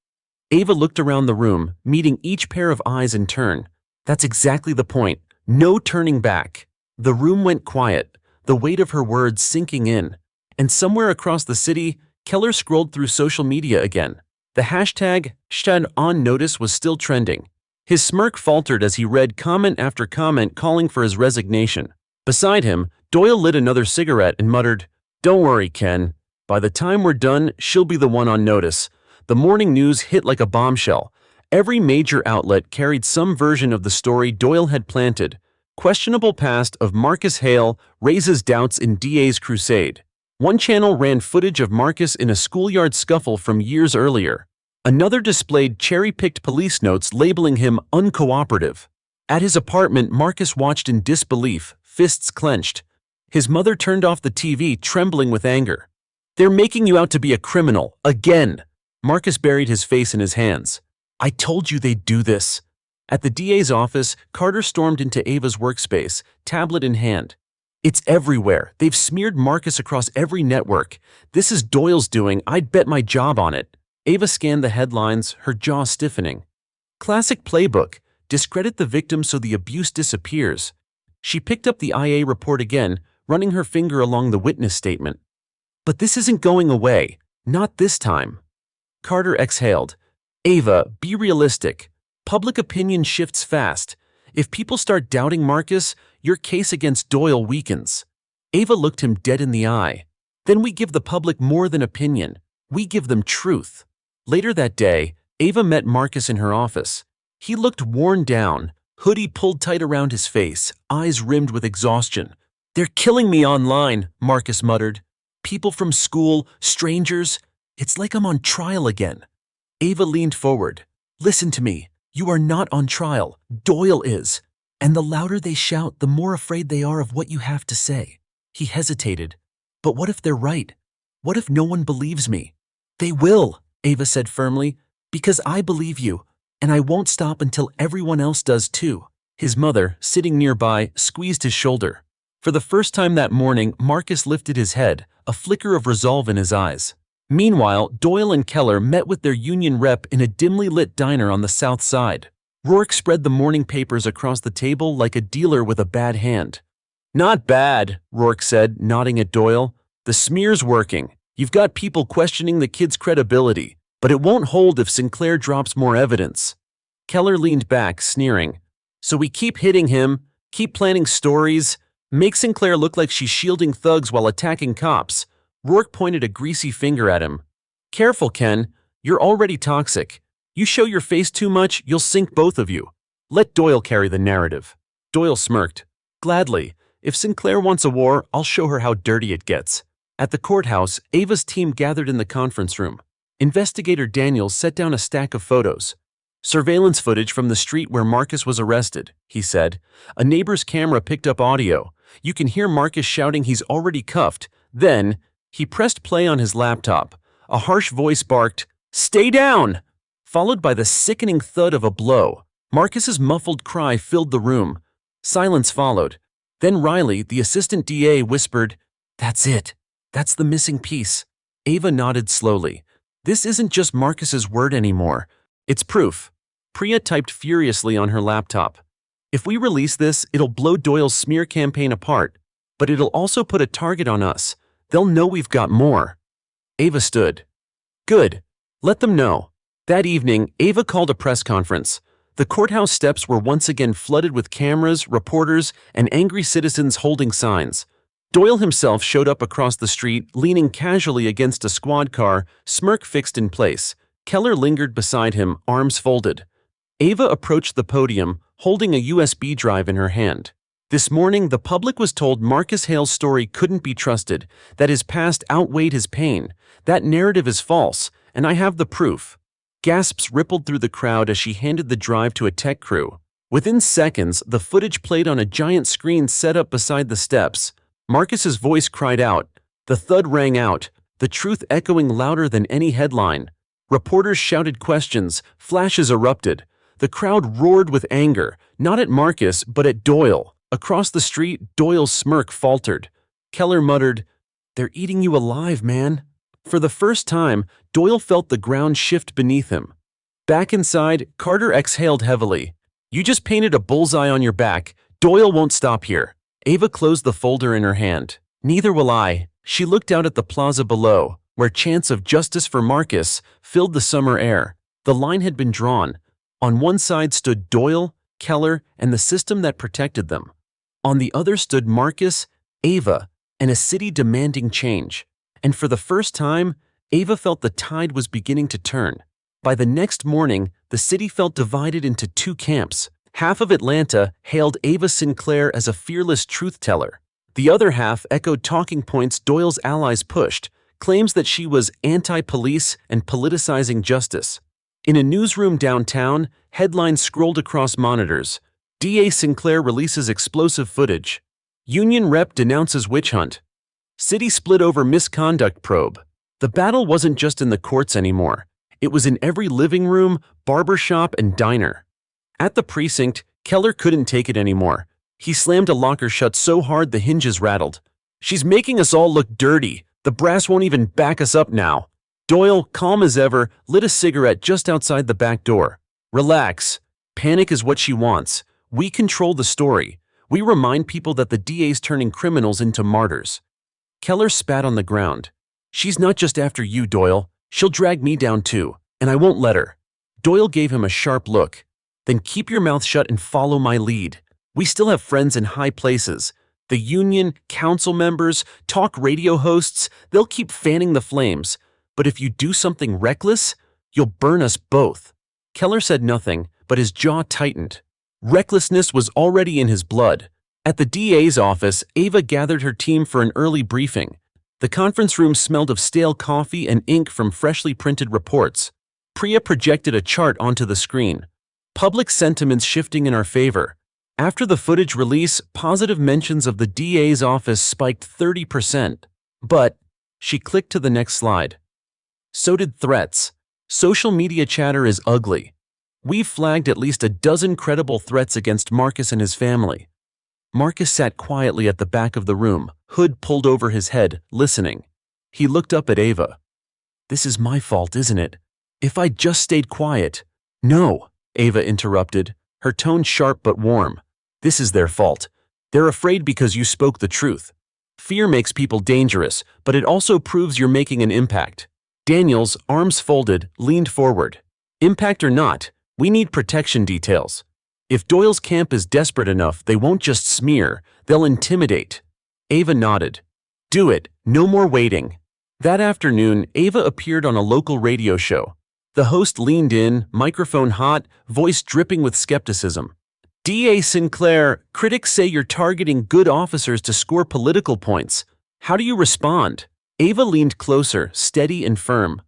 Ava looked around the room, meeting each pair of eyes in turn. That's exactly the point. No turning back. The room went quiet, the weight of her words sinking in. And somewhere across the city, Keller scrolled through social media again. The hashtag #OnNotice was still trending. His smirk faltered as he read comment after comment calling for his resignation. Beside him, Doyle lit another cigarette and muttered, "Don't worry, Ken. By the time we're done, she'll be the one on notice." The morning news hit like a bombshell. Every major outlet carried some version of the story Doyle had planted. Questionable past of Marcus Hale raises doubts in DA's crusade. One channel ran footage of Marcus in a schoolyard scuffle from years earlier. Another displayed cherry-picked police notes labeling him uncooperative. At his apartment, Marcus watched in disbelief, fists clenched. His mother turned off the TV, trembling with anger. "They're making you out to be a criminal, again!" Marcus buried his face in his hands. "I told you they'd do this." At the DA's office, Carter stormed into Ava's workspace, tablet in hand. "It's everywhere. They've smeared Marcus across every network. This is Doyle's doing. I'd bet my job on it." Ava scanned the headlines, her jaw stiffening. Classic playbook. Discredit the victim so the abuse disappears. She picked up the IA report again, running her finger along the witness statement. "But this isn't going away. Not this time." Carter exhaled. "Ava, be realistic. Public opinion shifts fast. If people start doubting Marcus, your case against Doyle weakens." Ava looked him dead in the eye. "Then we give the public more than opinion. We give them truth." Later that day, Ava met Marcus in her office. He looked worn down, hoodie pulled tight around his face, eyes rimmed with exhaustion. "They're killing me online," Marcus muttered. "People from school, strangers. It's like I'm on trial again." Ava leaned forward. "Listen to me. You are not on trial. Doyle is. And the louder they shout, the more afraid they are of what you have to say." He hesitated. "But what if they're right? What if no one believes me?" "They will," Ava said firmly, "because I believe you, and I won't stop until everyone else does too." His mother, sitting nearby, squeezed his shoulder. For the first time that morning, Marcus lifted his head, a flicker of resolve in his eyes. Meanwhile, Doyle and Keller met with their union rep in a dimly lit diner on the south side. Rourke spread the morning papers across the table like a dealer with a bad hand. "Not bad," Rourke said, nodding at Doyle. "The smear's working. You've got people questioning the kid's credibility, but it won't hold if Sinclair drops more evidence." Keller leaned back, sneering. "So we keep hitting him, keep planning stories, make Sinclair look like she's shielding thugs while attacking cops." Rourke pointed a greasy finger at him. "Careful, Ken. You're already toxic. You show your face too much, you'll sink both of you. Let Doyle carry the narrative." Doyle smirked. "Gladly. If Sinclair wants a war, I'll show her how dirty it gets." At the courthouse, Ava's team gathered in the conference room. Investigator Daniels set down a stack of photos. "Surveillance footage from the street where Marcus was arrested," he said. "A neighbor's camera picked up audio. You can hear Marcus shouting he's already cuffed. Then," he pressed play on his laptop. A harsh voice barked, "Stay down!" followed by the sickening thud of a blow. Marcus's muffled cry filled the room. Silence followed. Then Riley, the assistant DA, whispered, "That's it. That's the missing piece." Ava nodded slowly. "This isn't just Marcus's word anymore. It's proof." Priya typed furiously on her laptop. "If we release this, it'll blow Doyle's smear campaign apart. but it'll also put a target on us. They'll know we've got more. Ava stood. Good. Let them know. That evening, Ava called a press conference. The courthouse steps were once again flooded with cameras, reporters, and angry citizens holding signs. Doyle himself showed up across the street, leaning casually against a squad car, smirk fixed in place. Keller lingered beside him, arms folded. Ava approached the podium, holding a USB drive in her hand. This morning, the public was told Marcus Hale's story couldn't be trusted, that his past outweighed his pain. That narrative is false, and I have the proof. Gasps rippled through the crowd as she handed the drive to a tech crew. Within seconds, the footage played on a giant screen set up beside the steps. Marcus's voice cried out. The thud rang out, the truth echoing louder than any headline. Reporters shouted questions, flashes erupted. The crowd roared with anger, not at Marcus, but at Doyle. Across the street, Doyle's smirk faltered. Keller muttered, "They're eating you alive, man." For the first time, Doyle felt the ground shift beneath him. Back inside, Carter exhaled heavily. "You just painted a bullseye on your back. Doyle won't stop here." Ava closed the folder in her hand. "Neither will I." She looked out at the plaza below, where chants of justice for Marcus filled the summer air. The line had been drawn. On one side stood Doyle, Keller, and the system that protected them. On the other stood Marcus, Ava, and a city demanding change. And for the first time, Ava felt the tide was beginning to turn. By the next morning, the city felt divided into two camps. Half of Atlanta hailed Ava Sinclair as a fearless truth-teller. The other half echoed talking points Doyle's allies pushed, claims that she was anti-police and politicizing justice. In a newsroom downtown, headlines scrolled across monitors. DA Sinclair releases explosive footage. Union rep denounces witch hunt. City split over misconduct probe. The battle wasn't just in the courts anymore. It was in every living room, barbershop, and diner. At the precinct, Keller couldn't take it anymore. He slammed a locker shut so hard the hinges rattled. "She's making us all look dirty. The brass won't even back us up now." Doyle, calm as ever, lit a cigarette just outside the back door. "Relax. Panic is what she wants. We control the story. We remind people that the DA's turning criminals into martyrs." Keller spat on the ground. "She's not just after you, Doyle. She'll drag me down too, and I won't let her." Doyle gave him a sharp look. "Then keep your mouth shut and follow my lead. We still have friends in high places. The union, council members, talk radio hosts, they'll keep fanning the flames. But if you do something reckless, you'll burn us both." Keller said nothing, but his jaw tightened. Recklessness was already in his blood. At the DA's office, Ava gathered her team for an early briefing. The conference room smelled of stale coffee and ink from freshly printed reports. Priya projected a chart onto the screen. Public sentiments shifting in our favor. After the footage release, positive mentions of the DA's office spiked 30%. But, she clicked to the next slide. So did threats. Social media chatter is ugly. We've flagged at least a dozen credible threats against Marcus and his family. Marcus sat quietly at the back of the room, hood pulled over his head, listening. He looked up at Ava. "This is my fault, isn't it? If I'd just stayed quiet." "No," Ava interrupted, her tone sharp but warm. "This is their fault. They're afraid because you spoke the truth. Fear makes people dangerous, but it also proves you're making an impact." Daniels, arms folded, leaned forward. "Impact or not, we need protection details. If Doyle's camp is desperate enough, they won't just smear, they'll intimidate." Ava nodded. "Do it, no more waiting." That afternoon, Ava appeared on a local radio show. The host leaned in, microphone hot, voice dripping with skepticism. "DA Sinclair, critics say you're targeting good officers to score political points. How do you respond?" Ava leaned closer, steady and firm.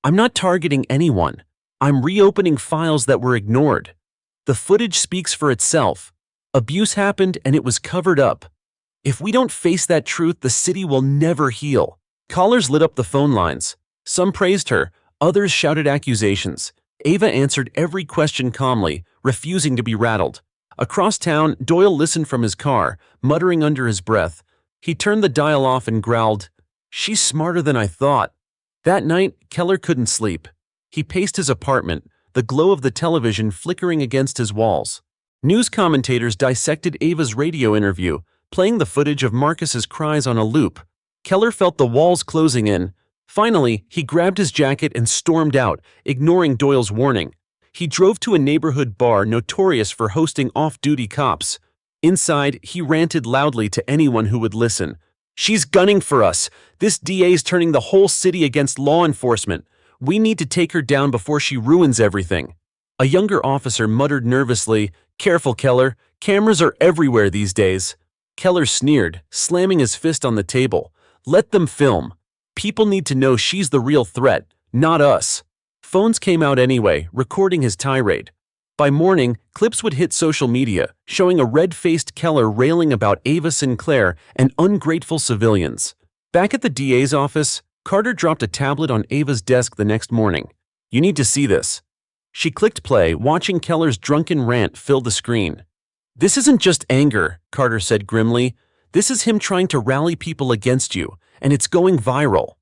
"I'm not targeting anyone. I'm reopening files that were ignored. The footage speaks for itself. Abuse happened and it was covered up. If we don't face that truth, the city will never heal." Callers lit up the phone lines. Some praised her, others shouted accusations. Ava answered every question calmly, refusing to be rattled. Across town, Doyle listened from his car, muttering under his breath. He turned the dial off and growled, "She's smarter than I thought." That night, Keller couldn't sleep. He paced his apartment, the glow of the television flickering against his walls. News commentators dissected Ava's radio interview, playing the footage of Marcus's cries on a loop. Keller felt the walls closing in. Finally, he grabbed his jacket and stormed out, ignoring Doyle's warning. He drove to a neighborhood bar notorious for hosting off-duty cops. Inside, he ranted loudly to anyone who would listen. "She's gunning for us. This DA's turning the whole city against law enforcement. We need to take her down before she ruins everything." A younger officer muttered nervously, "Careful, Keller. Cameras are everywhere these days." Keller sneered, slamming his fist on the table. "Let them film. People need to know she's the real threat, not us." Phones came out anyway, recording his tirade. By morning, clips would hit social media, showing a red-faced Keller railing about Ava Sinclair and ungrateful civilians. Back at the DA's office, Carter dropped a tablet on Ava's desk the next morning. "You need to see this." She clicked play, watching Keller's drunken rant fill the screen. "This isn't just anger," Carter said grimly. "This is him trying to rally people against you, and it's going viral."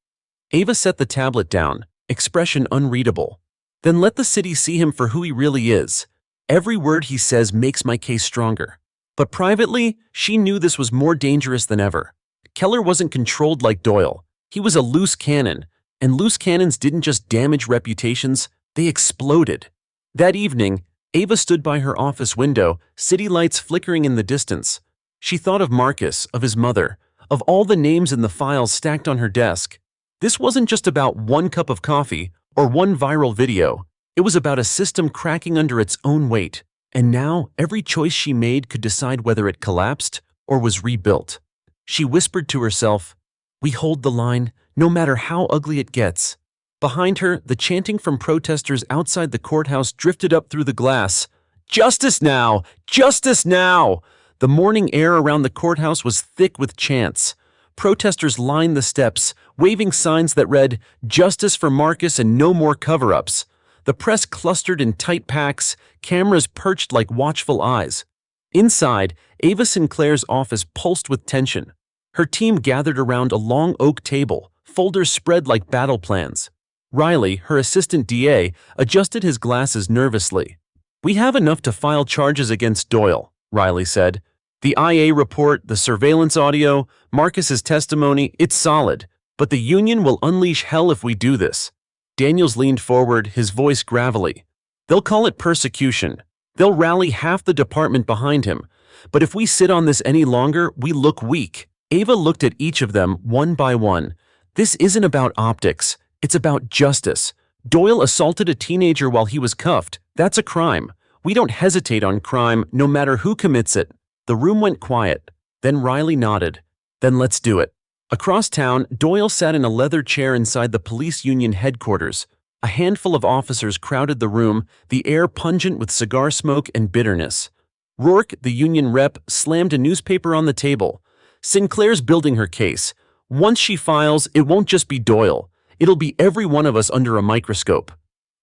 Ava set the tablet down, expression unreadable. "Then let the city see him for who he really is. Every word he says makes my case stronger." But privately, she knew this was more dangerous than ever. Keller wasn't controlled like Doyle. He was a loose cannon, and loose cannons didn't just damage reputations, they exploded. That evening, Ava stood by her office window, city lights flickering in the distance. She thought of Marcus, of his mother, of all the names in the files stacked on her desk. This wasn't just about one cup of coffee or one viral video. It was about a system cracking under its own weight. And now, every choice she made could decide whether it collapsed or was rebuilt. She whispered to herself, "We hold the line, no matter how ugly it gets." Behind her, the chanting from protesters outside the courthouse drifted up through the glass. "Justice now! Justice now!" The morning air around the courthouse was thick with chants. Protesters lined the steps, waving signs that read, "Justice for Marcus and no more cover-ups." The press clustered in tight packs, cameras perched like watchful eyes. Inside, Ava Sinclair's office pulsed with tension. Her team gathered around a long oak table, folders spread like battle plans. Riley, her assistant DA, adjusted his glasses nervously. "We have enough to file charges against Doyle," Riley said. "The IA report, the surveillance audio, Marcus's testimony, it's solid. But the union will unleash hell if we do this." Daniels leaned forward, his voice gravelly. "They'll call it persecution. They'll rally half the department behind him. But if we sit on this any longer, we look weak." Ava looked at each of them, one by one. "This isn't about optics. It's about justice. Doyle assaulted a teenager while he was cuffed. That's a crime. We don't hesitate on crime, no matter who commits it." The room went quiet. Then Riley nodded. "Then let's do it." Across town, Doyle sat in a leather chair inside the police union headquarters. A handful of officers crowded the room, the air pungent with cigar smoke and bitterness. Rourke, the union rep, slammed a newspaper on the table. "Sinclair's building her case. Once she files, it won't just be Doyle. It'll be every one of us under a microscope."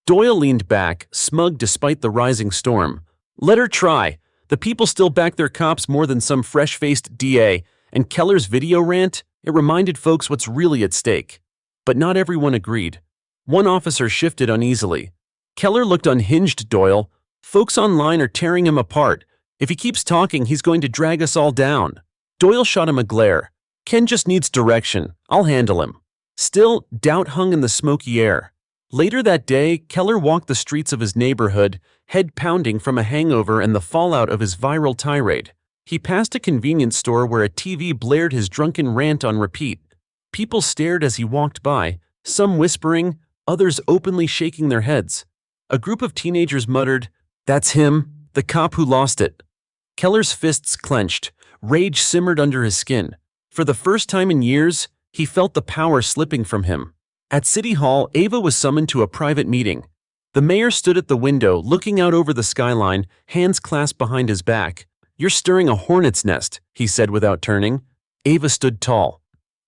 Doyle leaned back, smug despite the rising storm. "Let her try. The people still back their cops more than some fresh-faced DA, and Keller's video rant, it reminded folks what's really at stake." But not everyone agreed. One officer shifted uneasily. "Keller looked unhinged, Doyle. Folks online are tearing him apart. If he keeps talking, he's going to drag us all down." Doyle shot him a glare. "Ken just needs direction. I'll handle him." Still, doubt hung in the smoky air. Later that day, Keller walked the streets of his neighborhood, head pounding from a hangover and the fallout of his viral tirade. He passed a convenience store where a TV blared his drunken rant on repeat. People stared as he walked by, some whispering, others openly shaking their heads. A group of teenagers muttered, "That's him, the cop who lost it." Keller's fists clenched, rage simmered under his skin. For the first time in years, he felt the power slipping from him. At City Hall, Ava was summoned to a private meeting. The mayor stood at the window, looking out over the skyline, hands clasped behind his back. "You're stirring a hornet's nest," he said without turning. Ava stood tall.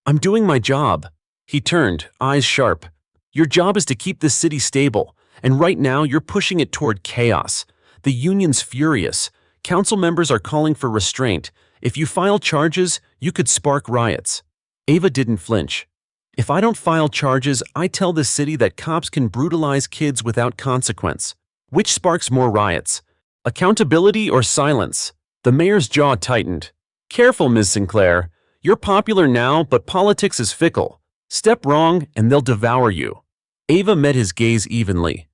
"I'm doing my job." He turned, eyes sharp. "Your job is to keep this city stable, and right now you're pushing it toward chaos. The union's furious. Council members are calling for restraint. If you file charges, you could spark riots." Ava didn't flinch. "If I don't file charges, I tell this city that cops can brutalize kids without consequence. Which sparks more riots? Accountability or silence?" The mayor's jaw tightened. Careful, Ms. Sinclair. You're popular now, but politics is fickle. Step wrong, and they'll devour you. Ava met his gaze evenly.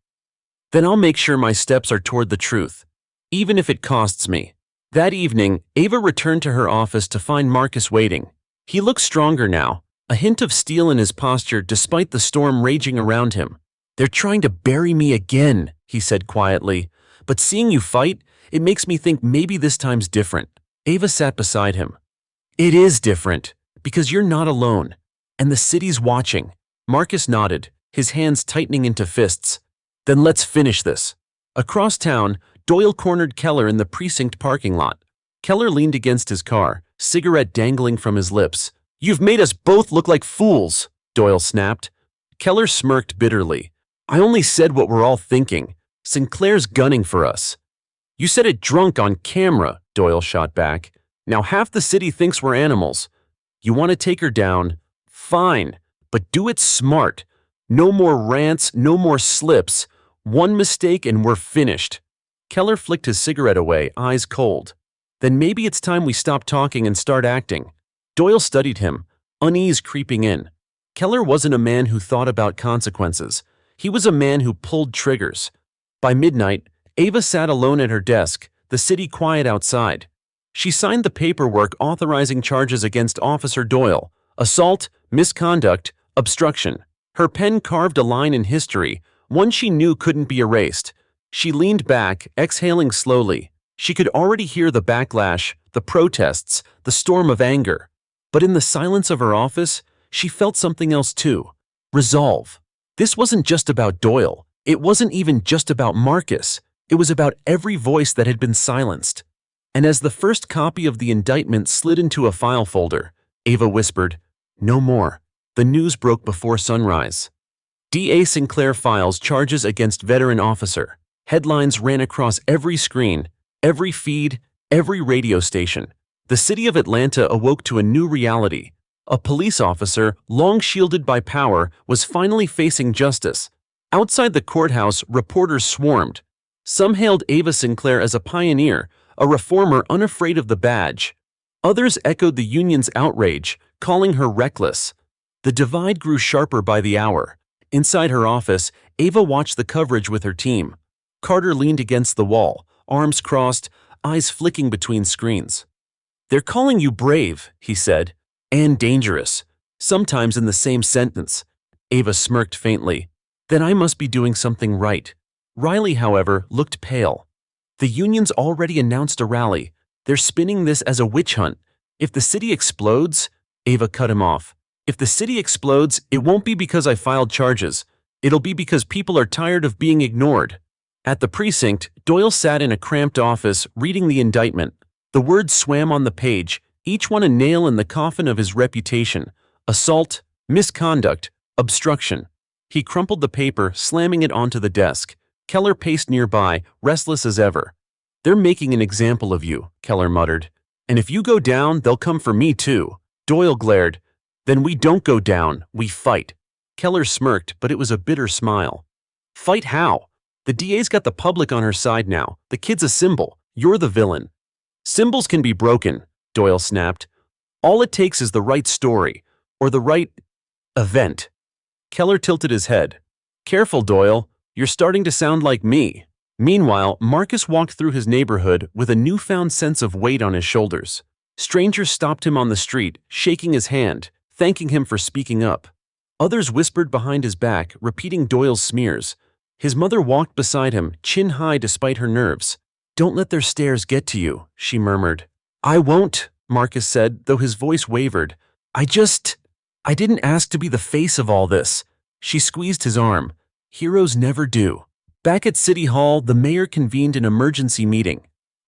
Then I'll make sure my steps are toward the truth, even if it costs me. That evening, Ava returned to her office to find Marcus waiting. He looked stronger now, a hint of steel in his posture despite the storm raging around him. They're trying to bury me again, he said quietly. But seeing you fight, it makes me think maybe this time's different. Ava sat beside him. It is different, because you're not alone, and the city's watching. Marcus nodded, his hands tightening into fists. Then let's finish this. Across town, Doyle cornered Keller in the precinct parking lot. Keller leaned against his car, cigarette dangling from his lips. You've made us both look like fools, Doyle snapped. Keller smirked bitterly. I only said what we're all thinking. Sinclair's gunning for us. You said it drunk on camera, Doyle shot back. Now half the city thinks we're animals. You want to take her down? Fine, but do it smart. No more rants, no more slips. One mistake and we're finished. Keller flicked his cigarette away, eyes cold. Then maybe it's time we stop talking and start acting. Doyle studied him, unease creeping in. Keller wasn't a man who thought about consequences. He was a man who pulled triggers. By midnight, Ava sat alone at her desk, the city quiet outside. She signed the paperwork authorizing charges against Officer Doyle: assault, misconduct, obstruction. Her pen carved a line in history, one she knew couldn't be erased. She leaned back, exhaling slowly. She could already hear the backlash, the protests, the storm of anger. But in the silence of her office, she felt something else too. Resolve. This wasn't just about Doyle. It wasn't even just about Marcus. It was about every voice that had been silenced. And as the first copy of the indictment slid into a file folder, Ava whispered, "No more." The news broke before sunrise. D.A. Sinclair files charges against veteran officer. Headlines ran across every screen, every feed, every radio station. The city of Atlanta awoke to a new reality. A police officer, long shielded by power, was finally facing justice. Outside the courthouse, reporters swarmed. Some hailed Ava Sinclair as a pioneer, a reformer unafraid of the badge. Others echoed the union's outrage, calling her reckless. The divide grew sharper by the hour. Inside her office, Ava watched the coverage with her team. Carter leaned against the wall, arms crossed, eyes flicking between screens. "They're calling you brave," he said, "and dangerous, sometimes in the same sentence." Ava smirked faintly. "Then I must be doing something right." Riley, however, looked pale. "The union's already announced a rally. They're spinning this as a witch hunt. If the city explodes—" Ava cut him off. "If the city explodes, it won't be because I filed charges. It'll be because people are tired of being ignored." At the precinct, Doyle sat in a cramped office, reading the indictment. The words swam on the page, each one a nail in the coffin of his reputation. Assault, misconduct, obstruction. He crumpled the paper, slamming it onto the desk. Keller paced nearby, restless as ever. "They're making an example of you," Keller muttered. "And if you go down, they'll come for me too." Doyle glared. "Then we don't go down, we fight." Keller smirked, but it was a bitter smile. "Fight how? The DA's got the public on her side now. The kid's a symbol. You're the villain." "Symbols can be broken," Doyle snapped. "All it takes is the right story, or the right event." Keller tilted his head. "Careful, Doyle. You're starting to sound like me." Meanwhile, Marcus walked through his neighborhood with a newfound sense of weight on his shoulders. Strangers stopped him on the street, shaking his hand, thanking him for speaking up. Others whispered behind his back, repeating Doyle's smears. His mother walked beside him, chin high despite her nerves. "Don't let their stares get to you," she murmured. "I won't," Marcus said, though his voice wavered. I didn't ask to be the face of all this." She squeezed his arm. "Heroes never do." Back at City Hall, the mayor convened an emergency meeting.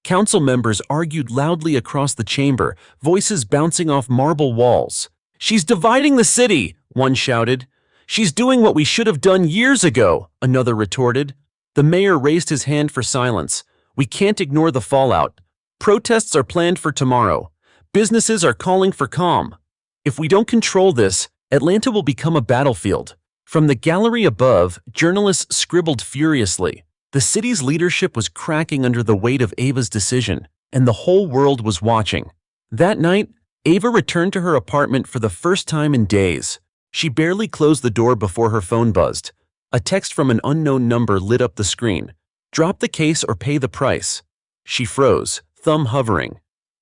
Council members argued loudly across the chamber, voices bouncing off marble walls. "She's dividing the city," one shouted. "She's doing what we should have done years ago," another retorted. The mayor raised his hand for silence. "We can't ignore the fallout. Protests are planned for tomorrow. Businesses are calling for calm. If we don't control this, Atlanta will become a battlefield." From the gallery above, journalists scribbled furiously. The city's leadership was cracking under the weight of Ava's decision, and the whole world was watching. That night, Ava returned to her apartment for the first time in days. She barely closed the door before her phone buzzed. A text from an unknown number lit up the screen. "Drop the case or pay the price." She froze, thumb hovering.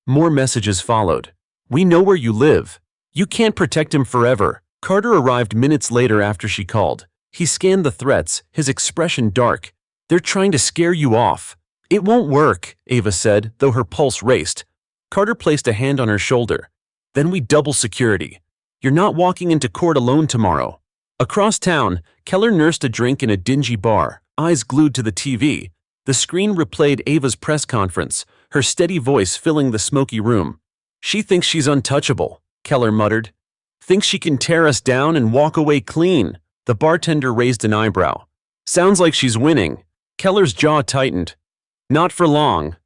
More messages followed. "We know where you live. You can't protect him forever." Carter arrived minutes later after she called. He scanned the threats, his expression dark. "They're trying to scare you off." "It won't work," Ava said, though her pulse raced. Carter placed a hand on her shoulder. "Then we double security. You're not walking into court alone tomorrow." Across town, Keller nursed a drink in a dingy bar, eyes glued to the TV. The screen replayed Ava's press conference, her steady voice filling the smoky room. "She thinks she's untouchable," Keller muttered. "Thinks she can tear us down and walk away clean." The bartender raised an eyebrow. "Sounds like she's winning." Keller's jaw tightened. "Not for long."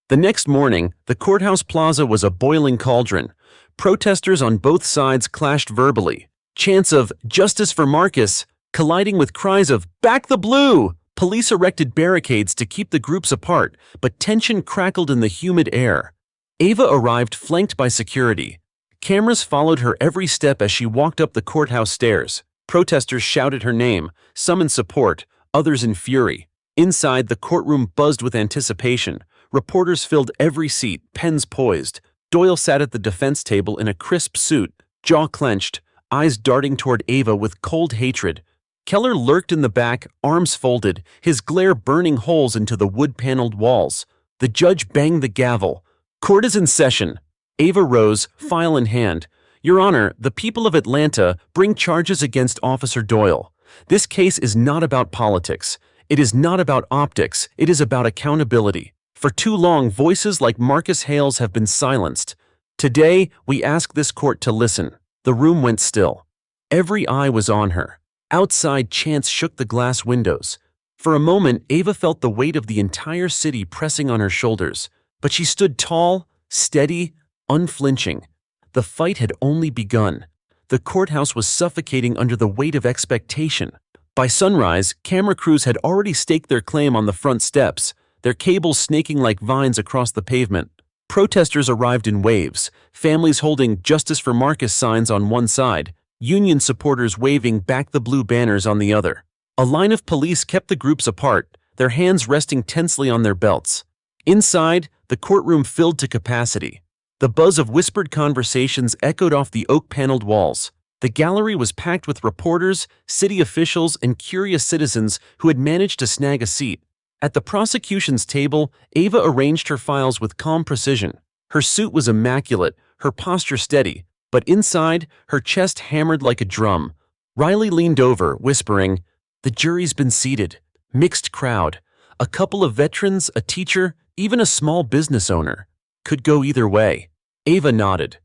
The next morning, the courthouse plaza was a boiling cauldron. Protesters on both sides clashed verbally. Chants of "Justice for Marcus" colliding with cries of "Back the Blue!" Police erected barricades to keep the groups apart, but tension crackled in the humid air. Ava arrived flanked by security. Cameras followed her every step as she walked up the courthouse stairs. Protesters shouted her name, some in support, others in fury. Inside, the courtroom buzzed with anticipation. Reporters filled every seat, pens poised. Doyle sat at the defense table in a crisp suit, jaw clenched, eyes darting toward Ava with cold hatred. Keller lurked in the back, arms folded, his glare burning holes into the wood-paneled walls. The judge banged the gavel. "Court is in session." Ava rose, file in hand. "Your Honor, the people of Atlanta bring charges against Officer Doyle. This case is not about politics. It is not about optics. It is about accountability. For too long, voices like Marcus Hale's have been silenced. Today, we ask this court to listen." The room went still. Every eye was on her. Outside, chants shook the glass windows. For a moment, Ava felt the weight of the entire city pressing on her shoulders. But she stood tall, steady, unflinching. The fight had only begun. The courthouse was suffocating under the weight of expectation. By sunrise, camera crews had already staked their claim on the front steps, their cables snaking like vines across the pavement. Protesters arrived in waves, families holding "Justice for Marcus" signs on one side, union supporters waving "Back the Blue" banners on the other. A line of police kept the groups apart, their hands resting tensely on their belts. Inside, the courtroom filled to capacity. The buzz of whispered conversations echoed off the oak-paneled walls. The gallery was packed with reporters, city officials, and curious citizens who had managed to snag a seat. At the prosecution's table, Ava arranged her files with calm precision. Her suit was immaculate, her posture steady, but inside, her chest hammered like a drum. Riley leaned over, whispering, "The jury's been seated. Mixed crowd. A couple of veterans, a teacher, even a small business owner. Could go either way." Ava nodded.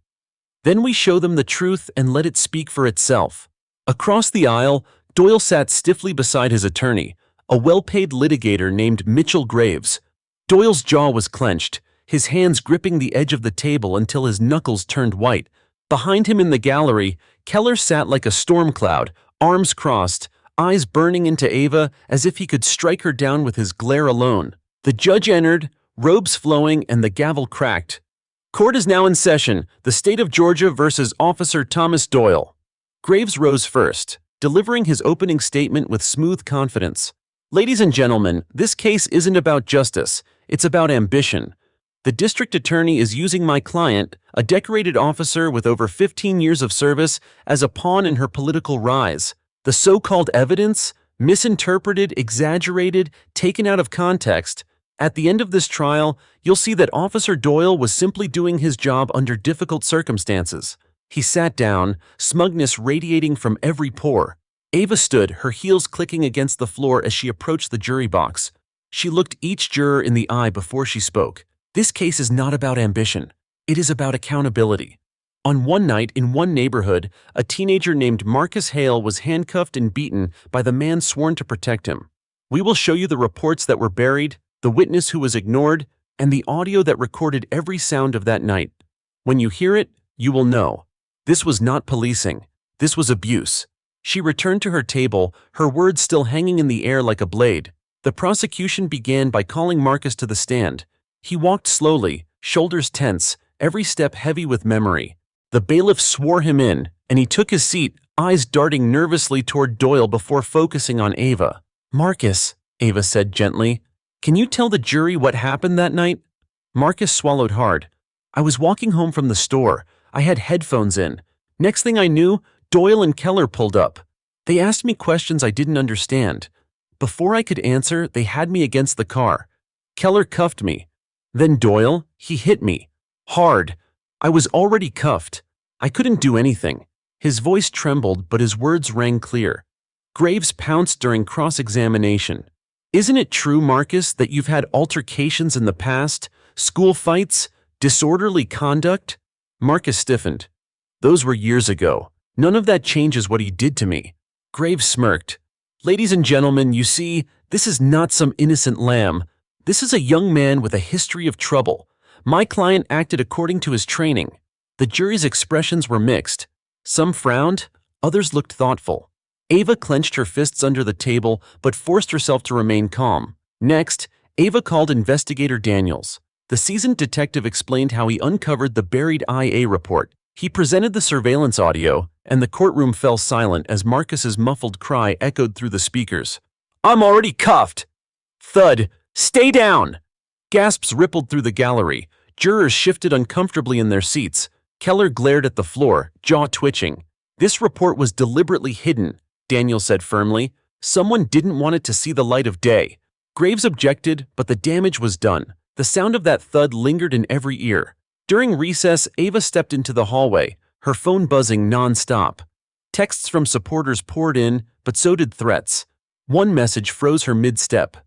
"Then we show them the truth and let it speak for itself." Across the aisle, Doyle sat stiffly beside his attorney, a well-paid litigator named Mitchell Graves. Doyle's jaw was clenched, his hands gripping the edge of the table until his knuckles turned white. Behind him in the gallery, Keller sat like a storm cloud, arms crossed, eyes burning into Ava as if he could strike her down with his glare alone. The judge entered, robes flowing, and the gavel cracked. "Court is now in session, the state of Georgia versus Officer Thomas Doyle." Graves rose first, delivering his opening statement with smooth confidence. "Ladies and gentlemen, this case isn't about justice, it's about ambition. The district attorney is using my client, a decorated officer with over 15 years of service, as a pawn in her political rise. The so-called evidence, misinterpreted, exaggerated, taken out of context. At the end of this trial, you'll see that Officer Doyle was simply doing his job under difficult circumstances." He sat down, smugness radiating from every pore. Ava stood, her heels clicking against the floor as she approached the jury box. She looked each juror in the eye before she spoke. This case is not about ambition. It is about accountability. On one night in one neighborhood, a teenager named Marcus Hale was handcuffed and beaten by the man sworn to protect him. We will show you the reports that were buried, the witness who was ignored, and the audio that recorded every sound of that night. When you hear it, you will know. This was not policing. This was abuse. She returned to her table, her words still hanging in the air like a blade. The prosecution began by calling Marcus to the stand. He walked slowly, shoulders tense, every step heavy with memory. The bailiff swore him in, and he took his seat, eyes darting nervously toward Doyle before focusing on Ava. "Marcus," Ava said gently, "can you tell the jury what happened that night?" Marcus swallowed hard. "I was walking home from the store. I had headphones in. Next thing I knew, Doyle and Keller pulled up. They asked me questions I didn't understand. Before I could answer, they had me against the car. Keller cuffed me. Then Doyle, he hit me. Hard. I was already cuffed. I couldn't do anything." His voice trembled, but his words rang clear. Graves pounced during cross-examination. "Isn't it true, Marcus, that you've had altercations in the past? School fights? Disorderly conduct?" Marcus stiffened. "Those were years ago. None of that changes what he did to me." Graves smirked. "Ladies and gentlemen, you see, this is not some innocent lamb. This is a young man with a history of trouble. My client acted according to his training." The jury's expressions were mixed. Some frowned, others looked thoughtful. Ava clenched her fists under the table but forced herself to remain calm. Next, Ava called Investigator Daniels. The seasoned detective explained how he uncovered the buried IA report. He presented the surveillance audio, and the courtroom fell silent as Marcus's muffled cry echoed through the speakers. "I'm already cuffed!" Thud. "Stay down!" Gasps rippled through the gallery. Jurors shifted uncomfortably in their seats. Keller glared at the floor, jaw twitching. "This report was deliberately hidden," Daniel said firmly. "Someone didn't want it to see the light of day." Graves objected, but the damage was done. The sound of that thud lingered in every ear. During recess, Ava stepped into the hallway, her phone buzzing non-stop. Texts from supporters poured in, but so did threats. One message froze her mid-step.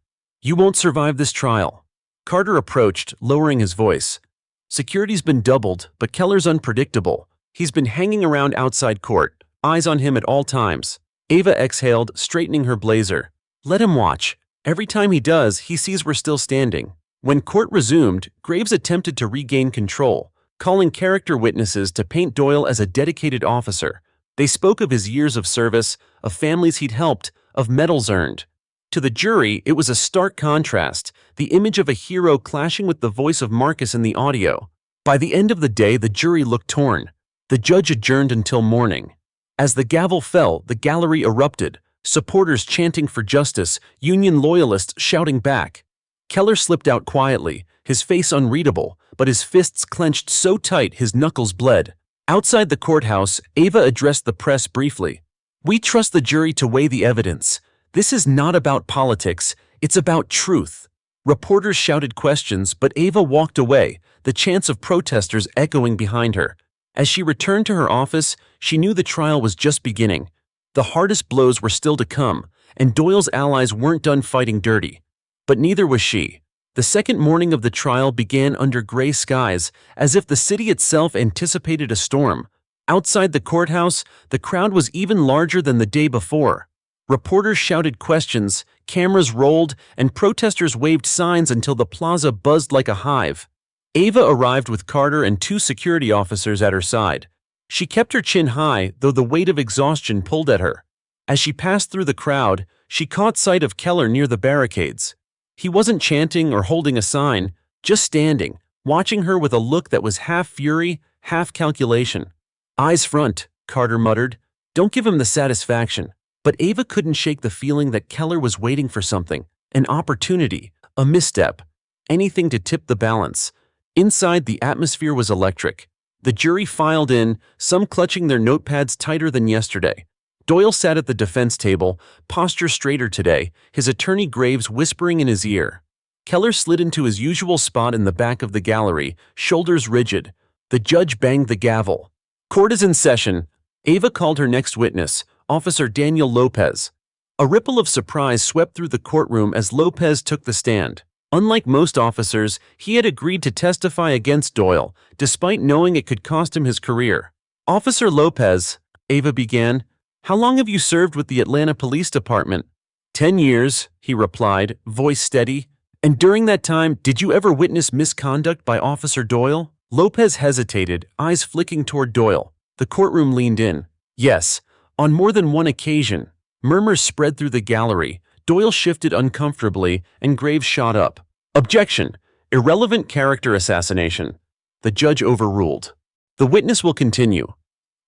"You won't survive this trial." Carter approached, lowering his voice. "Security's been doubled, but Keller's unpredictable. He's been hanging around outside court, eyes on him at all times." Ava exhaled, straightening her blazer. "Let him watch. Every time he does, he sees we're still standing." When court resumed, Graves attempted to regain control, calling character witnesses to paint Doyle as a dedicated officer. They spoke of his years of service, of families he'd helped, of medals earned. To the jury, it was a stark contrast, the image of a hero clashing with the voice of Marcus in the audio. By the end of the day, the jury looked torn. The judge adjourned until morning. As the gavel fell, the gallery erupted, supporters chanting for justice, Union loyalists shouting back. Keller slipped out quietly, his face unreadable, but his fists clenched so tight his knuckles bled. Outside the courthouse, Ava addressed the press briefly. "We trust the jury to weigh the evidence. This is not about politics, it's about truth." Reporters shouted questions, but Ava walked away, the chants of protesters echoing behind her. As she returned to her office, she knew the trial was just beginning. The hardest blows were still to come, and Doyle's allies weren't done fighting dirty. But neither was she. The second morning of the trial began under gray skies, as if the city itself anticipated a storm. Outside the courthouse, the crowd was even larger than the day before. Reporters shouted questions, cameras rolled, and protesters waved signs until the plaza buzzed like a hive. Ava arrived with Carter and 2 security officers at her side. She kept her chin high, though the weight of exhaustion pulled at her. As she passed through the crowd, she caught sight of Keller near the barricades. He wasn't chanting or holding a sign, just standing, watching her with a look that was half fury, half calculation. "Eyes front," Carter muttered. "Don't give him the satisfaction." But Ava couldn't shake the feeling that Keller was waiting for something, an opportunity, a misstep, anything to tip the balance. Inside, the atmosphere was electric. The jury filed in, some clutching their notepads tighter than yesterday. Doyle sat at the defense table, posture straighter today, his attorney Graves whispering in his ear. Keller slid into his usual spot in the back of the gallery, shoulders rigid. The judge banged the gavel. "Court is in session." Ava called her next witness, Officer Daniel Lopez. A ripple of surprise swept through the courtroom as Lopez took the stand. Unlike most officers, he had agreed to testify against Doyle, despite knowing it could cost him his career. "Officer Lopez," Ava began, "how long have you served with the Atlanta Police Department?" 10 years, he replied, voice steady. "And during that time, did you ever witness misconduct by Officer Doyle?" Lopez hesitated, eyes flicking toward Doyle. The courtroom leaned in. "Yes, on more than one occasion." Murmurs spread through the gallery. Doyle shifted uncomfortably, and Graves shot up. "Objection! Irrelevant character assassination." The judge overruled. The witness will continue.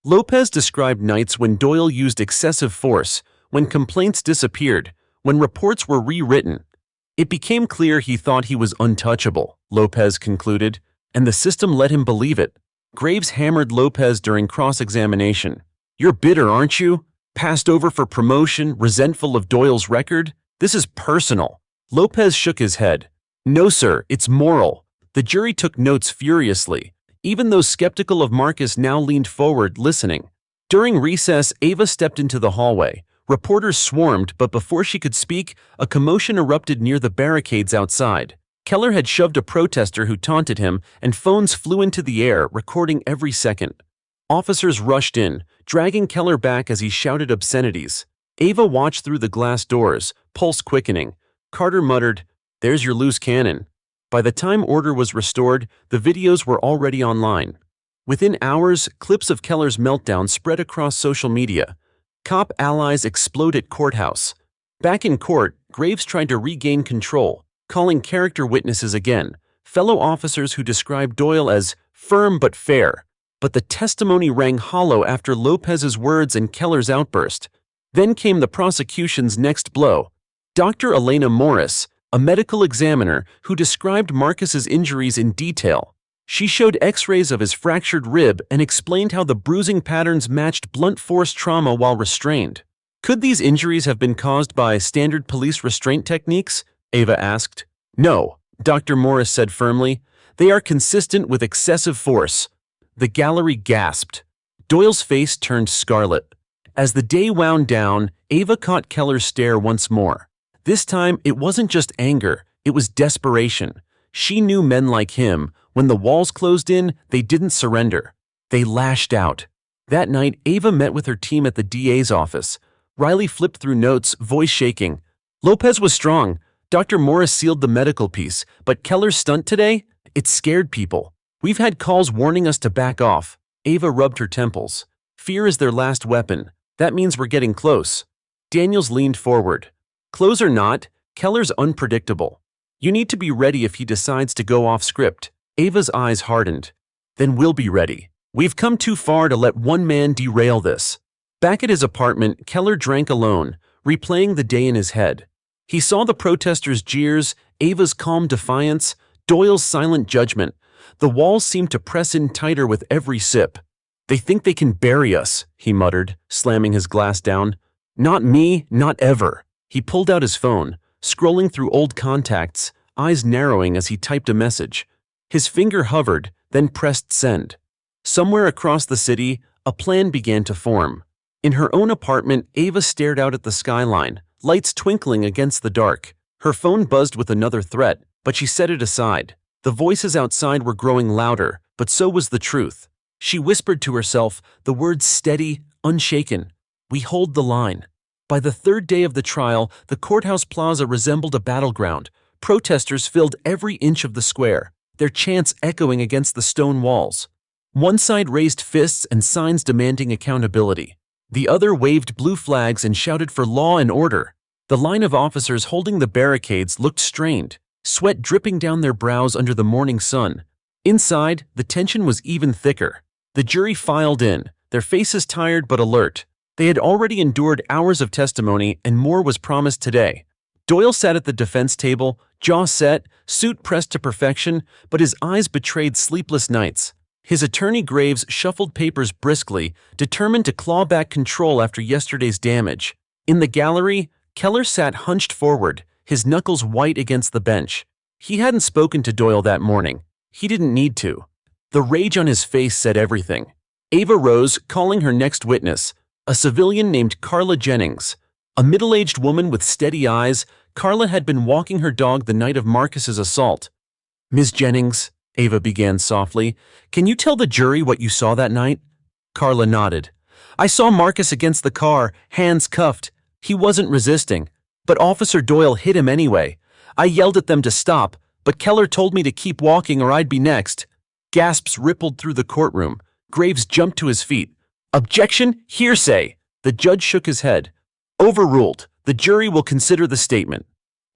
Lopez described nights when Doyle used excessive force, when complaints disappeared, when reports were rewritten. It became clear he thought he was untouchable, Lopez concluded, and the system let him believe it. Graves hammered Lopez during cross-examination. You're bitter, aren't you? Passed over for promotion, resentful of Doyle's record? This is personal. Lopez shook his head. No, sir, it's moral. The jury took notes furiously. Even those skeptical of Marcus now leaned forward, listening. During recess, Ava stepped into the hallway. Reporters swarmed, but before she could speak, a commotion erupted near the barricades outside. Keller had shoved a protester who taunted him, and phones flew into the air, recording every second. Officers rushed in, dragging Keller back as he shouted obscenities. Ava watched through the glass doors, pulse quickening. Carter muttered, "There's your loose cannon." By the time order was restored, the videos were already online. Within hours, clips of Keller's meltdown spread across social media. Cop allies explode at courthouse. Back in court, Graves tried to regain control, calling character witnesses again, fellow officers who described Doyle as firm but fair. But the testimony rang hollow after Lopez's words and Keller's outburst. Then came the prosecution's next blow. Dr. Elena Morris, a medical examiner who described Marcus's injuries in detail. She showed x-rays of his fractured rib and explained how the bruising patterns matched blunt force trauma while restrained. Could these injuries have been caused by standard police restraint techniques? Ava asked. No, Dr. Morris said firmly. They are consistent with excessive force. The gallery gasped. Doyle's face turned scarlet. As the day wound down, Ava caught Keller's stare once more. This time, it wasn't just anger, it was desperation. She knew men like him. When the walls closed in, they didn't surrender. They lashed out. That night, Ava met with her team at the DA's office. Riley flipped through notes, voice shaking. Lopez was strong. Dr. Morris sealed the medical piece, but Keller's stunt today? It scared people. We've had calls warning us to back off. Ava rubbed her temples. Fear is their last weapon. That means we're getting close. Daniels leaned forward. Close or not, Keller's unpredictable. You need to be ready if he decides to go off script. Ava's eyes hardened. Then we'll be ready. We've come too far to let one man derail this. Back at his apartment, Keller drank alone, replaying the day in his head. He saw the protesters' jeers, Ava's calm defiance, Doyle's silent judgment. The walls seemed to press in tighter with every sip. They think they can bury us, he muttered, slamming his glass down. Not me, not ever. He pulled out his phone, scrolling through old contacts, eyes narrowing as he typed a message. His finger hovered, then pressed send. Somewhere across the city, a plan began to form. In her own apartment, Ava stared out at the skyline, lights twinkling against the dark. Her phone buzzed with another threat, but she set it aside. The voices outside were growing louder, but so was the truth. She whispered to herself, the words steady, unshaken. We hold the line. By the third day of the trial, the courthouse plaza resembled a battleground. Protesters filled every inch of the square, their chants echoing against the stone walls. One side raised fists and signs demanding accountability. The other waved blue flags and shouted for law and order. The line of officers holding the barricades looked strained, sweat dripping down their brows under the morning sun. Inside, the tension was even thicker. The jury filed in, their faces tired but alert. They had already endured hours of testimony, and more was promised today. Doyle sat at the defense table, jaw set, suit pressed to perfection, but his eyes betrayed sleepless nights. His attorney Graves shuffled papers briskly, determined to claw back control after yesterday's damage. In the gallery, Keller sat hunched forward, his knuckles white against the bench. He hadn't spoken to Doyle that morning. He didn't need to. The rage on his face said everything. Ava rose, calling her next witness, a civilian named Carla Jennings. A middle-aged woman with steady eyes, Carla had been walking her dog the night of Marcus's assault. Ms. Jennings, Ava began softly, can you tell the jury what you saw that night? Carla nodded. I saw Marcus against the car, hands cuffed. He wasn't resisting, but Officer Doyle hit him anyway. I yelled at them to stop, but Keller told me to keep walking or I'd be next. Gasps rippled through the courtroom. Graves jumped to his feet. Objection, hearsay. The judge shook his head. Overruled. The jury will consider the statement.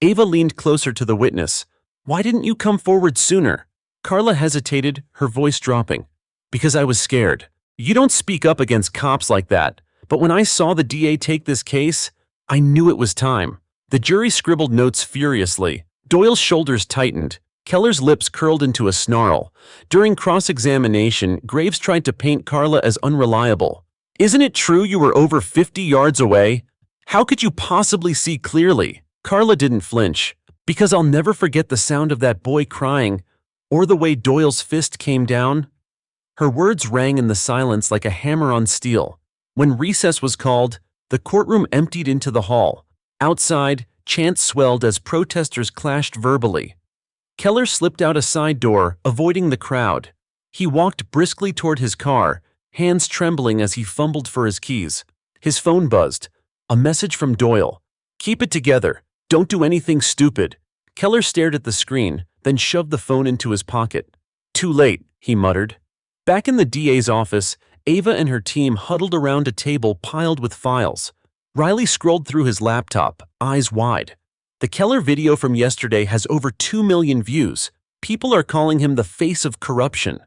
Ava leaned closer to the witness. Why didn't you come forward sooner? Carla hesitated, her voice dropping. Because I was scared. You don't speak up against cops like that. But when I saw the DA take this case, I knew it was time. The jury scribbled notes furiously. Doyle's shoulders tightened. Keller's lips curled into a snarl. During cross-examination, Graves tried to paint Carla as unreliable. Isn't it true you were over 50 yards away? How could you possibly see clearly? Carla didn't flinch. Because I'll never forget the sound of that boy crying, or the way Doyle's fist came down. Her words rang in the silence like a hammer on steel. When recess was called, the courtroom emptied into the hall. Outside, chants swelled as protesters clashed verbally. Keller slipped out a side door, avoiding the crowd. He walked briskly toward his car, hands trembling as he fumbled for his keys. His phone buzzed. A message from Doyle. Keep it together. Don't do anything stupid. Keller stared at the screen, then shoved the phone into his pocket. Too late, he muttered. Back in the DA's office, Ava and her team huddled around a table piled with files. Riley scrolled through his laptop, eyes wide. The Keller video from yesterday has over 2 million views. People are calling him the face of corruption.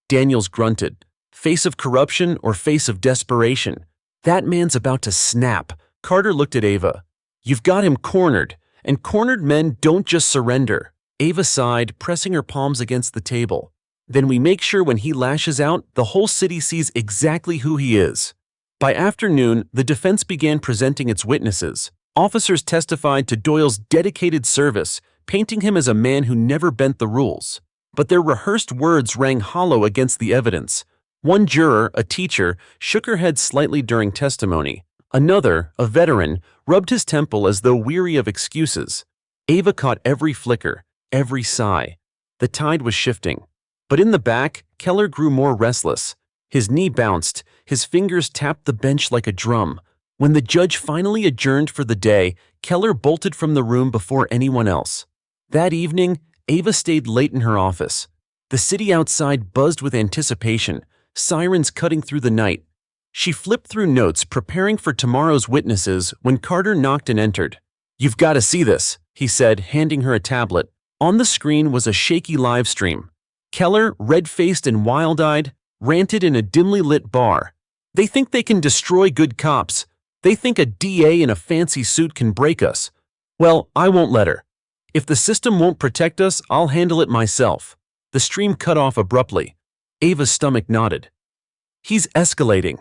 Daniels grunted. Face of corruption or face of desperation? That man's about to snap. Carter looked at Ava. You've got him cornered, and cornered men don't just surrender. Ava sighed, pressing her palms against the table. Then we make sure when he lashes out, the whole city sees exactly who he is. By afternoon, the defense began presenting its witnesses. Officers testified to Doyle's dedicated service, painting him as a man who never bent the rules. But their rehearsed words rang hollow against the evidence. One juror, a teacher, shook her head slightly during testimony. Another, a veteran, rubbed his temple as though weary of excuses. Ava caught every flicker, every sigh. The tide was shifting. But in the back, Keller grew more restless. His knee bounced, his fingers tapped the bench like a drum. When the judge finally adjourned for the day, Keller bolted from the room before anyone else. That evening, Ava stayed late in her office. The city outside buzzed with anticipation, sirens cutting through the night. She flipped through notes, preparing for tomorrow's witnesses, when Carter knocked and entered. You've got to see this, he said, handing her a tablet. On the screen was a shaky live stream. Keller, red-faced and wild-eyed, ranted in a dimly lit bar. They think they can destroy good cops. They think a DA in a fancy suit can break us. Well, I won't let her. If the system won't protect us, I'll handle it myself. The stream cut off abruptly. Ava's stomach nodded. He's escalating.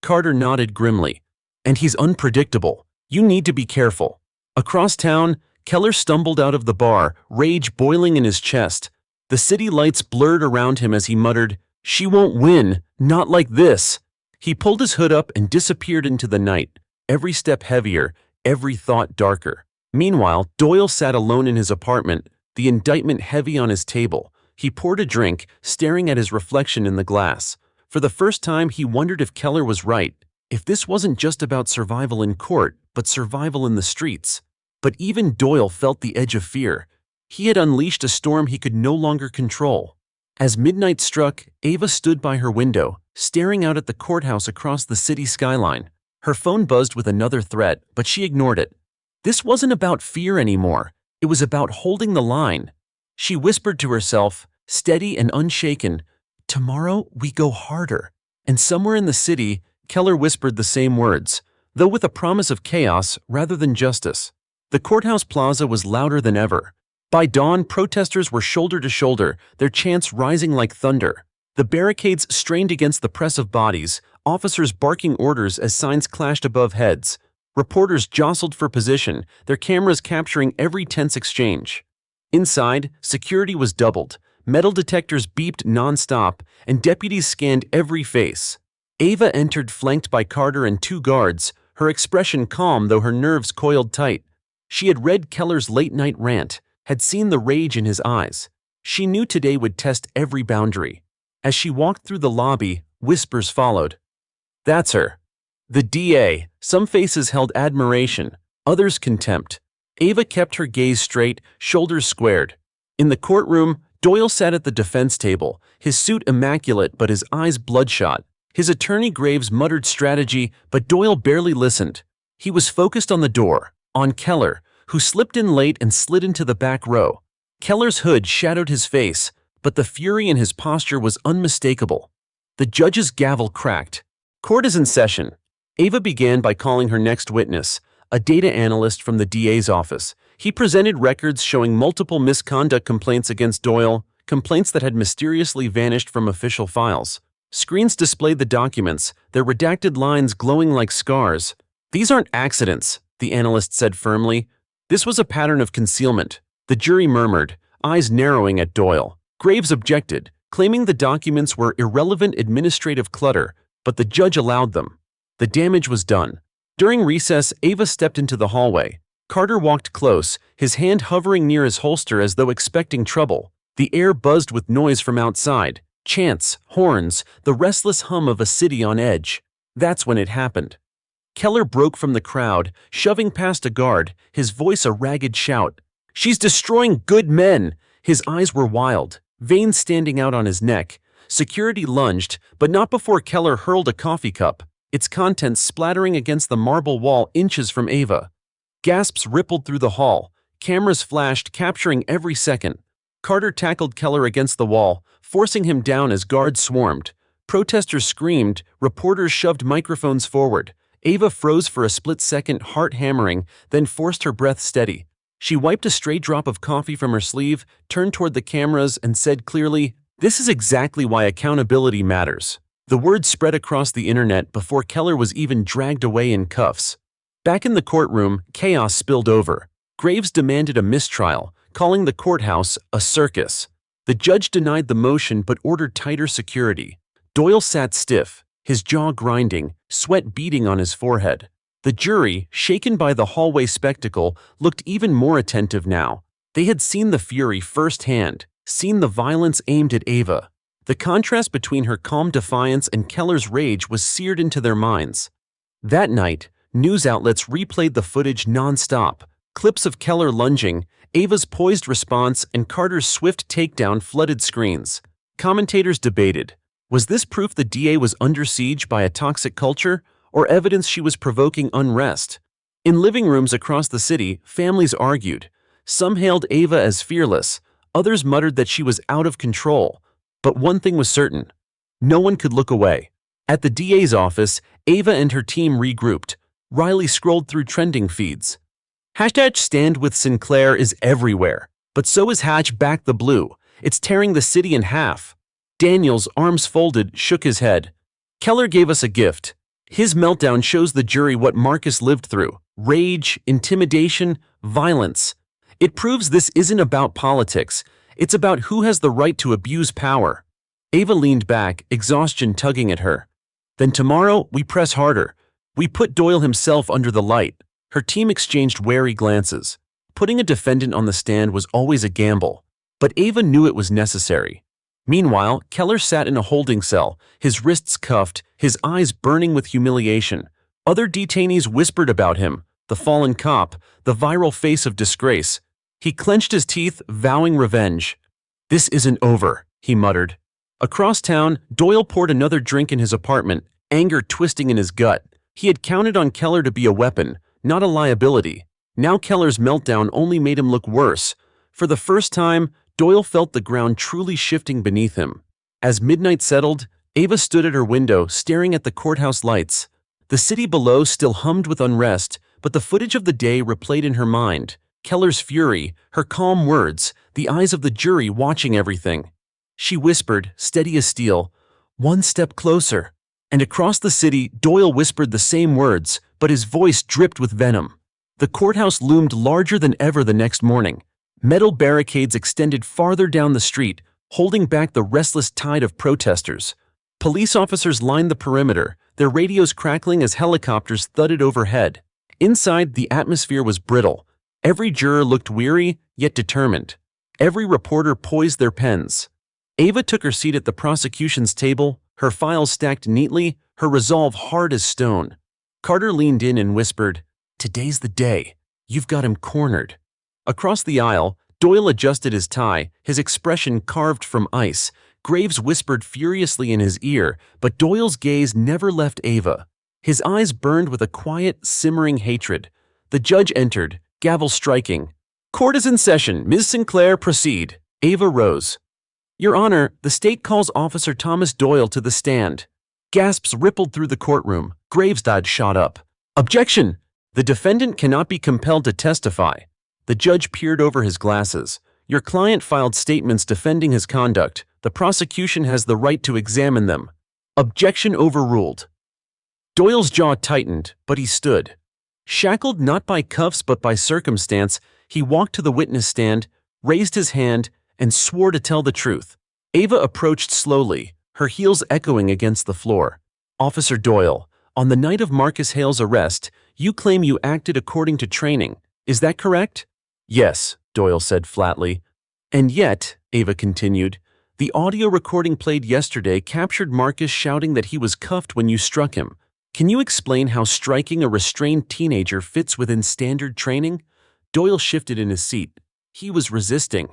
Carter nodded grimly. And he's unpredictable. You need to be careful. Across town, Keller stumbled out of the bar, rage boiling in his chest. The city lights blurred around him as he muttered, "She won't win, not like this." He pulled his hood up and disappeared into the night, every step heavier, every thought darker. Meanwhile, Doyle sat alone in his apartment, the indictment heavy on his table. He poured a drink, staring at his reflection in the glass. For the first time, he wondered if Keller was right, if this wasn't just about survival in court, but survival in the streets. But even Doyle felt the edge of fear. He had unleashed a storm he could no longer control. As midnight struck, Ava stood by her window, staring out at the courthouse across the city skyline. Her phone buzzed with another threat, but she ignored it. This wasn't about fear anymore. It was about holding the line. She whispered to herself, steady and unshaken, "Tomorrow we go harder." And somewhere in the city, Keller whispered the same words, though with a promise of chaos rather than justice. The courthouse plaza was louder than ever. By dawn, protesters were shoulder to shoulder, their chants rising like thunder. The barricades strained against the press of bodies, officers barking orders as signs clashed above heads. Reporters jostled for position, their cameras capturing every tense exchange. Inside, security was doubled. Metal detectors beeped nonstop, and deputies scanned every face. Ava entered flanked by Carter and 2 guards, her expression calm though her nerves coiled tight. She had read Keller's late-night rant, had seen the rage in his eyes. She knew today would test every boundary. As she walked through the lobby, whispers followed. That's her. The DA. Some faces held admiration, others contempt. Ava kept her gaze straight, shoulders squared. In the courtroom, Doyle sat at the defense table, his suit immaculate but his eyes bloodshot. His attorney Graves muttered strategy, but Doyle barely listened. He was focused on the door, on Keller, who slipped in late and slid into the back row. Keller's hood shadowed his face, but the fury in his posture was unmistakable. The judge's gavel cracked. Court is in session. Ava began by calling her next witness, a data analyst from the DA's office. He presented records showing multiple misconduct complaints against Doyle, complaints that had mysteriously vanished from official files. Screens displayed the documents, their redacted lines glowing like scars. "These aren't accidents," the analyst said firmly. "This was a pattern of concealment." The jury murmured, eyes narrowing at Doyle. Graves objected, claiming the documents were irrelevant administrative clutter, but the judge allowed them. The damage was done. During recess, Ava stepped into the hallway. Carter walked close, his hand hovering near his holster as though expecting trouble. The air buzzed with noise from outside. Chants, horns, the restless hum of a city on edge. That's when it happened. Keller broke from the crowd, shoving past a guard, his voice a ragged shout. "She's destroying good men!" His eyes were wild, veins standing out on his neck. Security lunged, but not before Keller hurled a coffee cup, its contents splattering against the marble wall inches from Ava. Gasps rippled through the hall. Cameras flashed, capturing every second. Carter tackled Keller against the wall, forcing him down as guards swarmed. Protesters screamed, reporters shoved microphones forward. Ava froze for a split second, heart hammering, then forced her breath steady. She wiped a stray drop of coffee from her sleeve, turned toward the cameras, and said clearly, "This is exactly why accountability matters." The word spread across the internet before Keller was even dragged away in cuffs. Back in the courtroom, chaos spilled over. Graves demanded a mistrial, calling the courthouse a circus. The judge denied the motion but ordered tighter security. Doyle sat stiff, his jaw grinding, sweat beading on his forehead. The jury, shaken by the hallway spectacle, looked even more attentive now. They had seen the fury firsthand, seen the violence aimed at Ava. The contrast between her calm defiance and Keller's rage was seared into their minds. That night, news outlets replayed the footage non-stop. Clips of Keller lunging, Ava's poised response, and Carter's swift takedown flooded screens. Commentators debated. Was this proof the DA was under siege by a toxic culture, or evidence she was provoking unrest? In living rooms across the city, families argued. Some hailed Ava as fearless, others muttered that she was out of control. But one thing was certain. No one could look away. At the DA's office, Ava and her team regrouped. Riley scrolled through trending feeds. Hashtag Stand with Sinclair is everywhere, but so is Hatch the Blue. It's tearing the city in half. Daniels, arms folded, shook his head. Keller gave us a gift. His meltdown shows the jury what Marcus lived through. Rage, intimidation, violence. It proves this isn't about politics. It's about who has the right to abuse power. Ava leaned back, exhaustion tugging at her. Then tomorrow, we press harder. We put Doyle himself under the light. Her team exchanged wary glances. Putting a defendant on the stand was always a gamble, but Ava knew it was necessary. Meanwhile, Keller sat in a holding cell, his wrists cuffed, his eyes burning with humiliation. Other detainees whispered about him, the fallen cop, the viral face of disgrace. He clenched his teeth, vowing revenge. "This isn't over," he muttered. Across town, Doyle poured another drink in his apartment, anger twisting in his gut. He had counted on Keller to be a weapon, not a liability. Now Keller's meltdown only made him look worse. For the first time, Doyle felt the ground truly shifting beneath him. As midnight settled, Ava stood at her window, staring at the courthouse lights. The city below still hummed with unrest, but the footage of the day replayed in her mind. Keller's fury, her calm words, the eyes of the jury watching everything. She whispered, steady as steel, "One step closer." And across the city, Doyle whispered the same words, but his voice dripped with venom. The courthouse loomed larger than ever the next morning. Metal barricades extended farther down the street, holding back the restless tide of protesters. Police officers lined the perimeter, their radios crackling as helicopters thudded overhead. Inside, the atmosphere was brittle. Every juror looked weary, yet determined. Every reporter poised their pens. Ava took her seat at the prosecution's table, her files stacked neatly, her resolve hard as stone. Carter leaned in and whispered, "Today's the day. You've got him cornered." Across the aisle, Doyle adjusted his tie, his expression carved from ice. Graves whispered furiously in his ear, but Doyle's gaze never left Ava. His eyes burned with a quiet, simmering hatred. The judge entered, gavel striking. "Court is in session. Ms. Sinclair, proceed." Ava rose. Your Honor, the state calls Officer Thomas Doyle to the stand. Gasps rippled through the courtroom. Gravestad shot up. Objection! The defendant cannot be compelled to testify. The judge peered over his glasses. Your client filed statements defending his conduct. The prosecution has the right to examine them. Objection overruled. Doyle's jaw tightened, but he stood. Shackled not by cuffs but by circumstance, he walked to the witness stand, raised his hand, and swore to tell the truth. Ava approached slowly, her heels echoing against the floor. Officer Doyle, on the night of Marcus Hale's arrest, you claim you acted according to training. Is that correct? Yes, Doyle said flatly. And yet, Ava continued, the audio recording played yesterday captured Marcus shouting that he was cuffed when you struck him. Can you explain how striking a restrained teenager fits within standard training? Doyle shifted in his seat. He was resisting.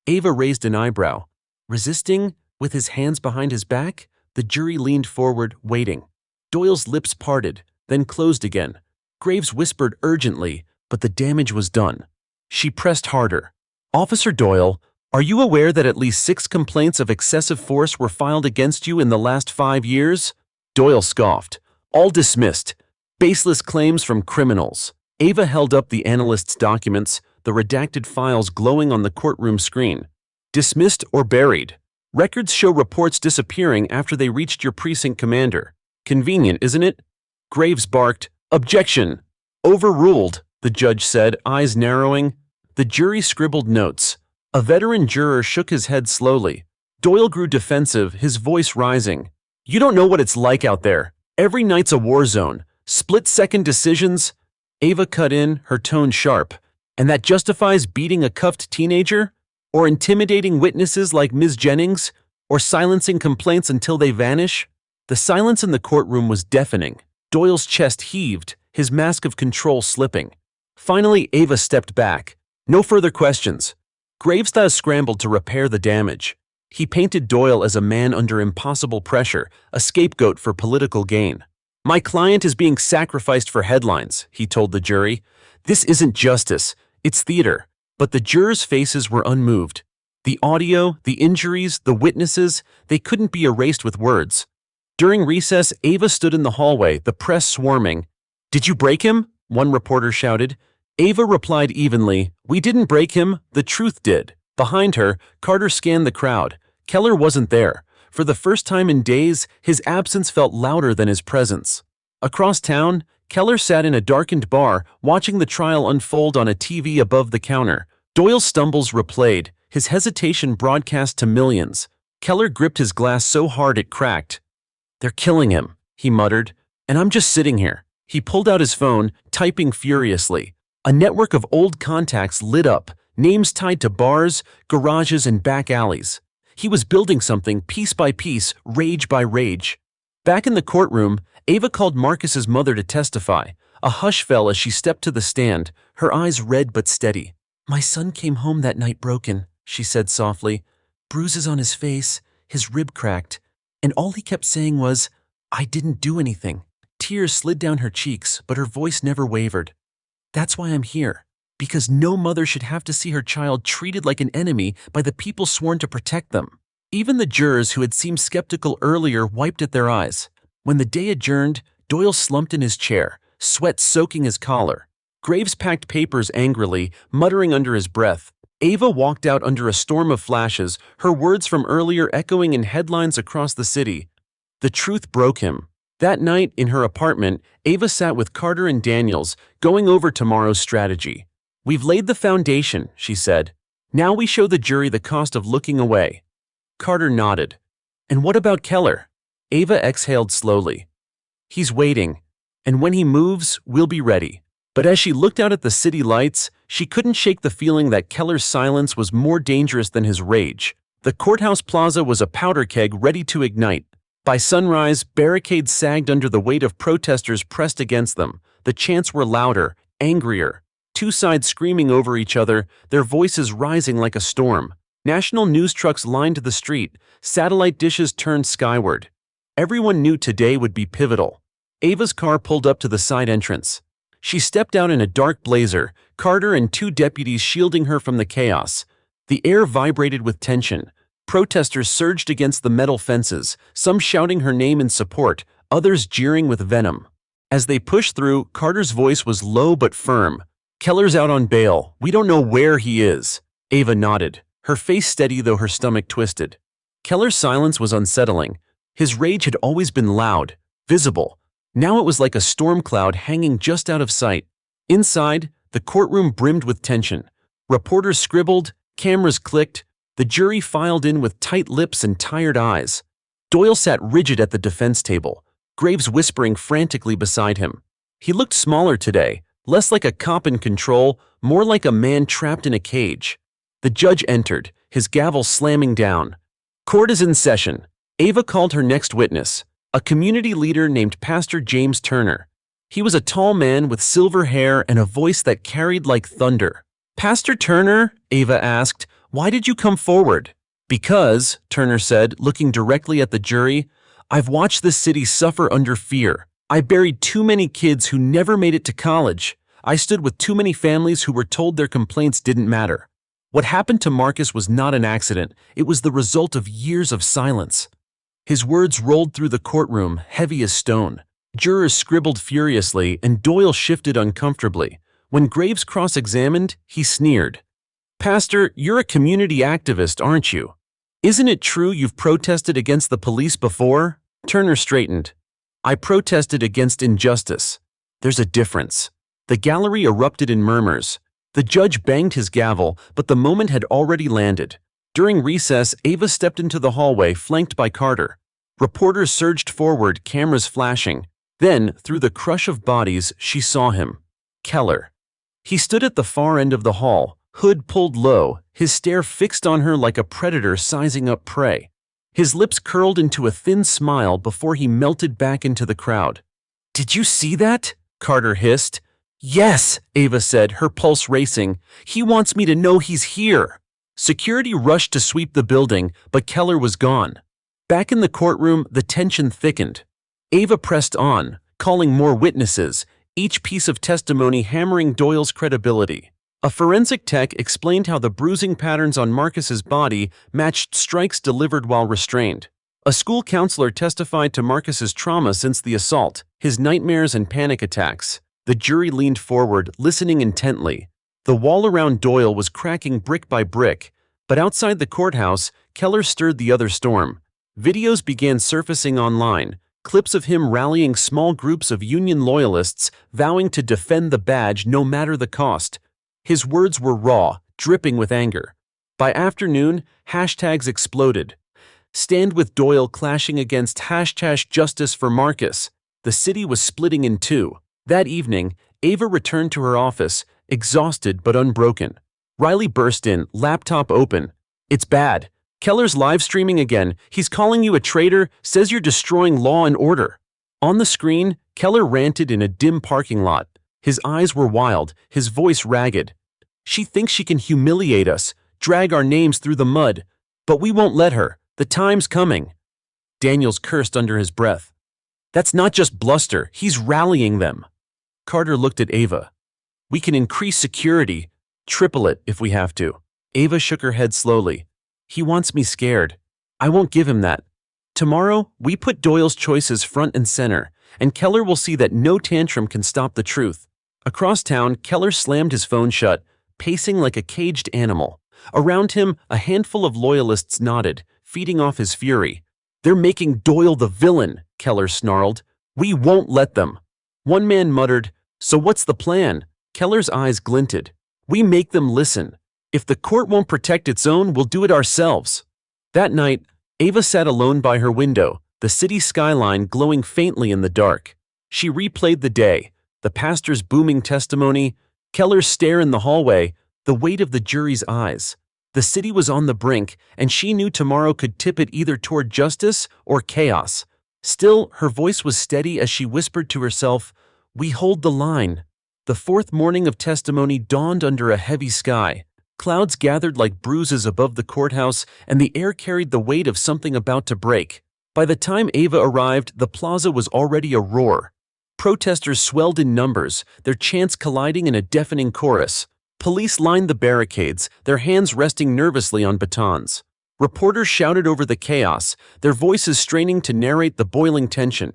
Ava raised an eyebrow. Resisting? With his hands behind his back? The jury leaned forward, waiting. Doyle's lips parted, then closed again. Graves whispered urgently, but the damage was done. She pressed harder. Officer Doyle, are you aware that at least 6 complaints of excessive force were filed against you in the last 5 years? Doyle scoffed. All dismissed. Baseless claims from criminals. Ava held up the analyst's documents, the redacted files glowing on the courtroom screen. Dismissed or buried. Records show reports disappearing after they reached your precinct commander. Convenient, isn't it? Graves barked, Objection! Overruled, the judge said, eyes narrowing. The jury scribbled notes. A veteran juror shook his head slowly. Doyle grew defensive, his voice rising. You don't know what it's like out there. Every night's a war zone. Split-second decisions. Ava cut in, her tone sharp. And that justifies beating a cuffed teenager? Or intimidating witnesses like Ms. Jennings? Or silencing complaints until they vanish? The silence in the courtroom was deafening. Doyle's chest heaved, his mask of control slipping. Finally, Ava stepped back. No further questions. Gravestad scrambled to repair the damage. He painted Doyle as a man under impossible pressure, a scapegoat for political gain. My client is being sacrificed for headlines, he told the jury. This isn't justice, it's theater. But the jurors' faces were unmoved. The audio, the injuries, the witnesses, they couldn't be erased with words. During recess, Ava stood in the hallway, the press swarming. Did you break him? One reporter shouted. Ava replied evenly, We didn't break him, the truth did. Behind her, Carter scanned the crowd. Keller wasn't there. For the first time in days, his absence felt louder than his presence. Across town, Keller sat in a darkened bar, watching the trial unfold on a TV above the counter. Doyle's stumbles replayed, his hesitation broadcast to millions. Keller gripped his glass so hard it cracked. They're killing him, he muttered, and I'm just sitting here. He pulled out his phone, typing furiously. A network of old contacts lit up, names tied to bars, garages, and back alleys. He was building something piece by piece, rage by rage. Back in the courtroom, Ava called Marcus's mother to testify. A hush fell as she stepped to the stand, her eyes red but steady. My son came home that night broken, she said softly. Bruises on his face, his rib cracked. And all he kept saying was, I didn't do anything. Tears slid down her cheeks, but her voice never wavered. That's why I'm here. Because no mother should have to see her child treated like an enemy by the people sworn to protect them. Even the jurors who had seemed skeptical earlier wiped at their eyes. When the day adjourned, Doyle slumped in his chair, sweat soaking his collar. Graves packed papers angrily, muttering under his breath. Ava walked out under a storm of flashes, her words from earlier echoing in headlines across the city. The truth broke him. That night, in her apartment, Ava sat with Carter and Daniels, going over tomorrow's strategy. We've laid the foundation, she said. Now we show the jury the cost of looking away. Carter nodded. And what about Keller? Ava exhaled slowly. He's waiting. And when he moves, we'll be ready. But as she looked out at the city lights, she couldn't shake the feeling that Keller's silence was more dangerous than his rage. The courthouse plaza was a powder keg ready to ignite. By sunrise, barricades sagged under the weight of protesters pressed against them. The chants were louder, angrier. Two sides screaming over each other, their voices rising like a storm. National news trucks lined the street, satellite dishes turned skyward. Everyone knew today would be pivotal. Ava's car pulled up to the side entrance. She stepped out in a dark blazer, Carter and 2 deputies shielding her from the chaos. The air vibrated with tension. Protesters surged against the metal fences, some shouting her name in support, others jeering with venom. As they pushed through, Carter's voice was low but firm. "Keller's out on bail. We don't know where he is." Ava nodded, her face steady though her stomach twisted. Keller's silence was unsettling. His rage had always been loud, visible. Now it was like a storm cloud hanging just out of sight. Inside, the courtroom brimmed with tension. Reporters scribbled, cameras clicked, the jury filed in with tight lips and tired eyes. Doyle sat rigid at the defense table, Graves whispering frantically beside him. He looked smaller today, less like a cop in control, more like a man trapped in a cage. The judge entered, his gavel slamming down. "Court is in session." Ava called her next witness, a community leader named Pastor James Turner. He was a tall man with silver hair and a voice that carried like thunder. "Pastor Turner," Ava asked, "why did you come forward?" "Because," Turner said, looking directly at the jury, "I've watched this city suffer under fear. I buried too many kids who never made it to college. I stood with too many families who were told their complaints didn't matter. What happened to Marcus was not an accident. It was the result of years of silence." His words rolled through the courtroom, heavy as stone. Jurors scribbled furiously, and Doyle shifted uncomfortably. When Graves cross-examined, he sneered. "Pastor, you're a community activist, aren't you? Isn't it true you've protested against the police before?" Turner straightened. "I protested against injustice. There's a difference." The gallery erupted in murmurs. The judge banged his gavel, but the moment had already landed. During recess, Ava stepped into the hallway, flanked by Carter. Reporters surged forward, cameras flashing. Then, through the crush of bodies, she saw him. Keller. He stood at the far end of the hall, hood pulled low, his stare fixed on her like a predator sizing up prey. His lips curled into a thin smile before he melted back into the crowd. "Did you see that?" Carter hissed. "Yes," Ava said, her pulse racing. "He wants me to know he's here." Security rushed to sweep the building, but Keller was gone. Back in the courtroom, the tension thickened. Ava pressed on, calling more witnesses, each piece of testimony hammering Doyle's credibility. A forensic tech explained how the bruising patterns on Marcus's body matched strikes delivered while restrained. A school counselor testified to Marcus's trauma since the assault, his nightmares and panic attacks. The jury leaned forward, listening intently. The wall around Doyle was cracking brick by brick, but outside the courthouse, Keller stirred the other storm. Videos began surfacing online, clips of him rallying small groups of Union loyalists, vowing to defend the badge no matter the cost. His words were raw, dripping with anger. By afternoon, hashtags exploded. Stand with Doyle clashing against #Justice for Marcus. The city was splitting in two. That evening, Ava returned to her office, exhausted but unbroken. Riley burst in, laptop open. "It's bad. Keller's live streaming again. He's calling you a traitor, says you're destroying law and order." On the screen, Keller ranted in a dim parking lot. His eyes were wild, his voice ragged. "She thinks she can humiliate us, drag our names through the mud. But we won't let her. The time's coming." Daniels cursed under his breath. "That's not just bluster, he's rallying them." Carter looked at Ava. "We can increase security, triple it if we have to." Ava shook her head slowly. "He wants me scared. I won't give him that. Tomorrow, we put Doyle's choices front and center, and Keller will see that no tantrum can stop the truth." Across town, Keller slammed his phone shut, pacing like a caged animal. Around him, a handful of loyalists nodded, feeding off his fury. "They're making Doyle the villain," Keller snarled. "We won't let them." One man muttered, "So what's the plan?" Keller's eyes glinted. "We make them listen. If the court won't protect its own, we'll do it ourselves." That night, Ava sat alone by her window, the city skyline glowing faintly in the dark. She replayed the day, the pastor's booming testimony, Keller's stare in the hallway, the weight of the jury's eyes. The city was on the brink, and she knew tomorrow could tip it either toward justice or chaos. Still, her voice was steady as she whispered to herself, "We hold the line." The fourth morning of testimony dawned under a heavy sky. Clouds gathered like bruises above the courthouse, and the air carried the weight of something about to break. By the time Ava arrived, the plaza was already a roar. Protesters swelled in numbers, their chants colliding in a deafening chorus. Police lined the barricades, their hands resting nervously on batons. Reporters shouted over the chaos, their voices straining to narrate the boiling tension.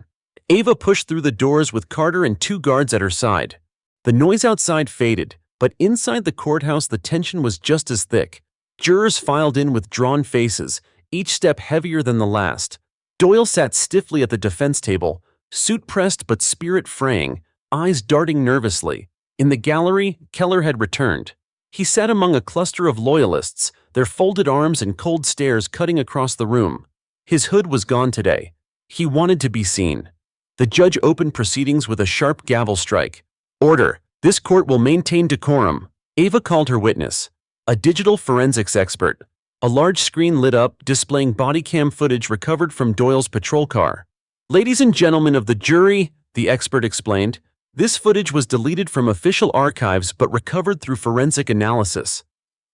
Ava pushed through the doors with Carter and 2 guards at her side. The noise outside faded, but inside the courthouse the tension was just as thick. Jurors filed in with drawn faces, each step heavier than the last. Doyle sat stiffly at the defense table, suit pressed but spirit fraying, eyes darting nervously. In the gallery, Keller had returned. He sat among a cluster of loyalists, their folded arms and cold stares cutting across the room. His hood was gone today. He wanted to be seen. The judge opened proceedings with a sharp gavel strike. "Order! This court will maintain decorum." Ava called her witness, a digital forensics expert. A large screen lit up, displaying bodycam footage recovered from Doyle's patrol car. "Ladies and gentlemen of the jury," the expert explained, "this footage was deleted from official archives but recovered through forensic analysis."